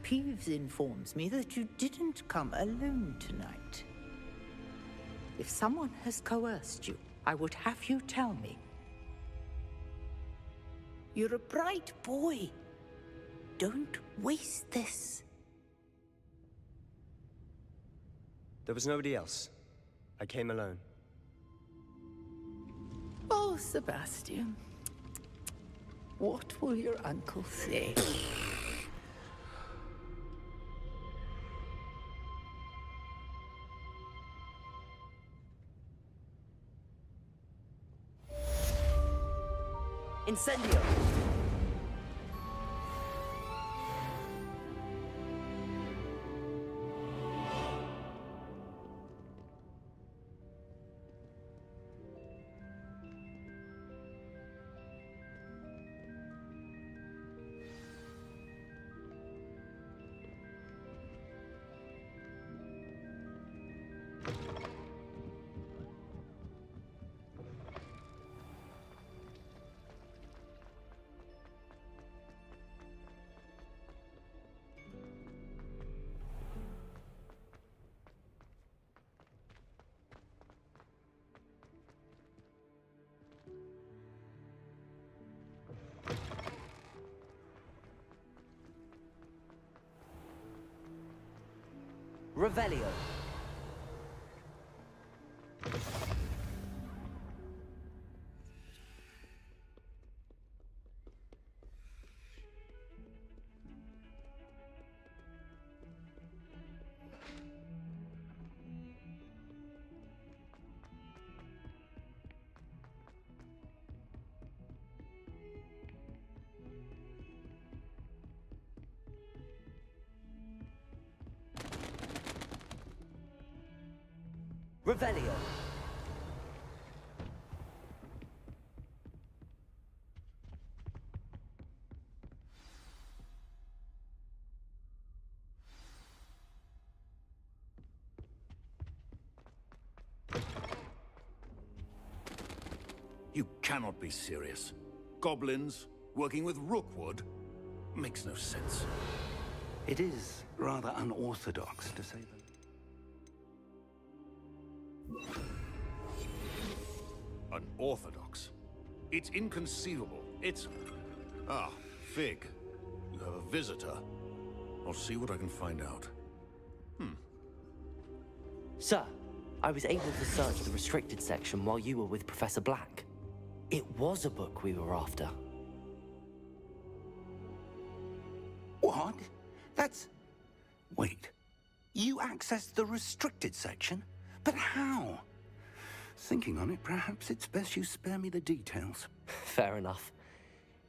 Peeves informs me that you didn't come alone tonight. If someone has coerced you, I would have you tell me. You're a bright boy. Don't waste this. There was nobody else. I came alone. Oh, Sebastian. What will your uncle say? Incendio! Revelio. Revelio. You cannot be serious. Goblins working with Rookwood? Makes no sense. It is rather unorthodox, to say the least. Unorthodox? It's inconceivable. It's... Ah, Fig. You have a visitor. I'll see what I can find out. Sir, I was able to search the restricted section while you were with Professor Black. It was a book we were after. What? That's... Wait. You accessed the restricted section? But how? Thinking on it, perhaps it's best you spare me the details. Fair enough.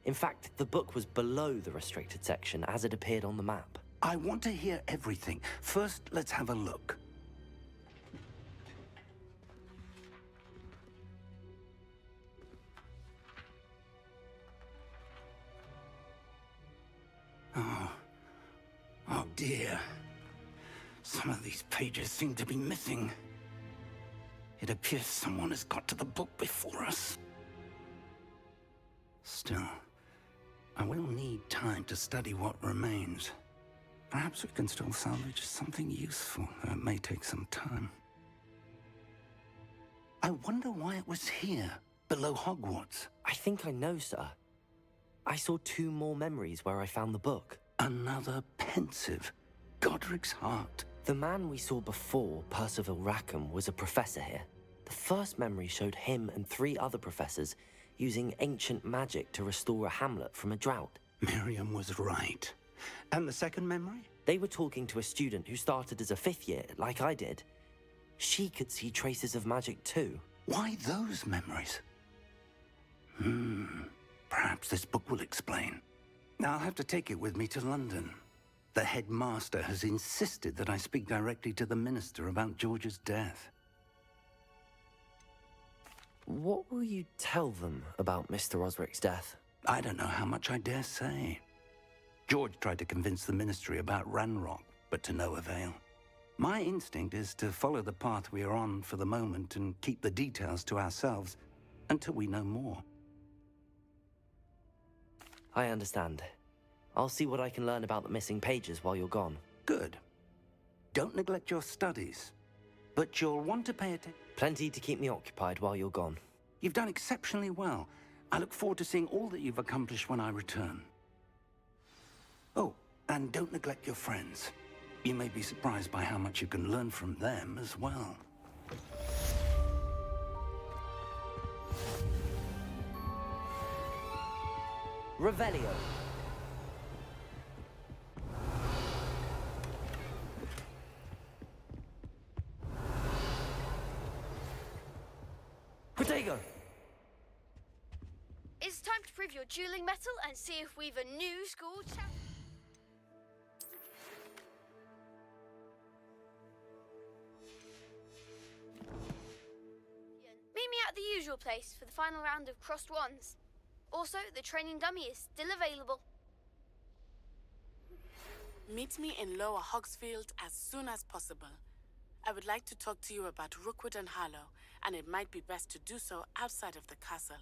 In fact, the book was below the restricted section as it appeared on the map. I want to hear everything. First, let's have a look. Oh dear. Some of these pages seem to be missing. It appears someone has got to the book before us. Still, I will need time to study what remains. Perhaps we can still salvage something useful, though it may take some time. I wonder why it was here, below Hogwarts. I think I know, sir. I saw 2 more memories where I found the book. Another pensive. Godric's heart. The man we saw before, Percival Rackham, was a professor here. The first memory showed him and 3 other professors using ancient magic to restore a hamlet from a drought. Miriam was right. And the second memory? They were talking to a student who started as a 5th year, like I did. She could see traces of magic too. Why those memories? Perhaps this book will explain. I'll have to take it with me to London. The headmaster has insisted that I speak directly to the minister about George's death. What will you tell them about Mr. Osric's death? I don't know how much I dare say. George tried to convince the ministry about Ranrock, but to no avail. My instinct is to follow the path we are on for the moment and keep the details to ourselves until we know more. I understand. I'll see what I can learn about the missing pages while you're gone. Good. Don't neglect your studies, but you'll want to pay attention. Plenty to keep me occupied while you're gone. You've done exceptionally well. I look forward to seeing all that you've accomplished when I return. Oh, and don't neglect your friends. You may be surprised by how much you can learn from them as well. Revelio. Protego! It's time to prove your dueling mettle and see if we've a new school champion. Meet me at the usual place for the final round of crossed wands. Also, the training dummy is still available. Meet me in Lower Hogsfield as soon as possible. I would like to talk to you about Rookwood and Harlow, and it might be best to do so outside of the castle.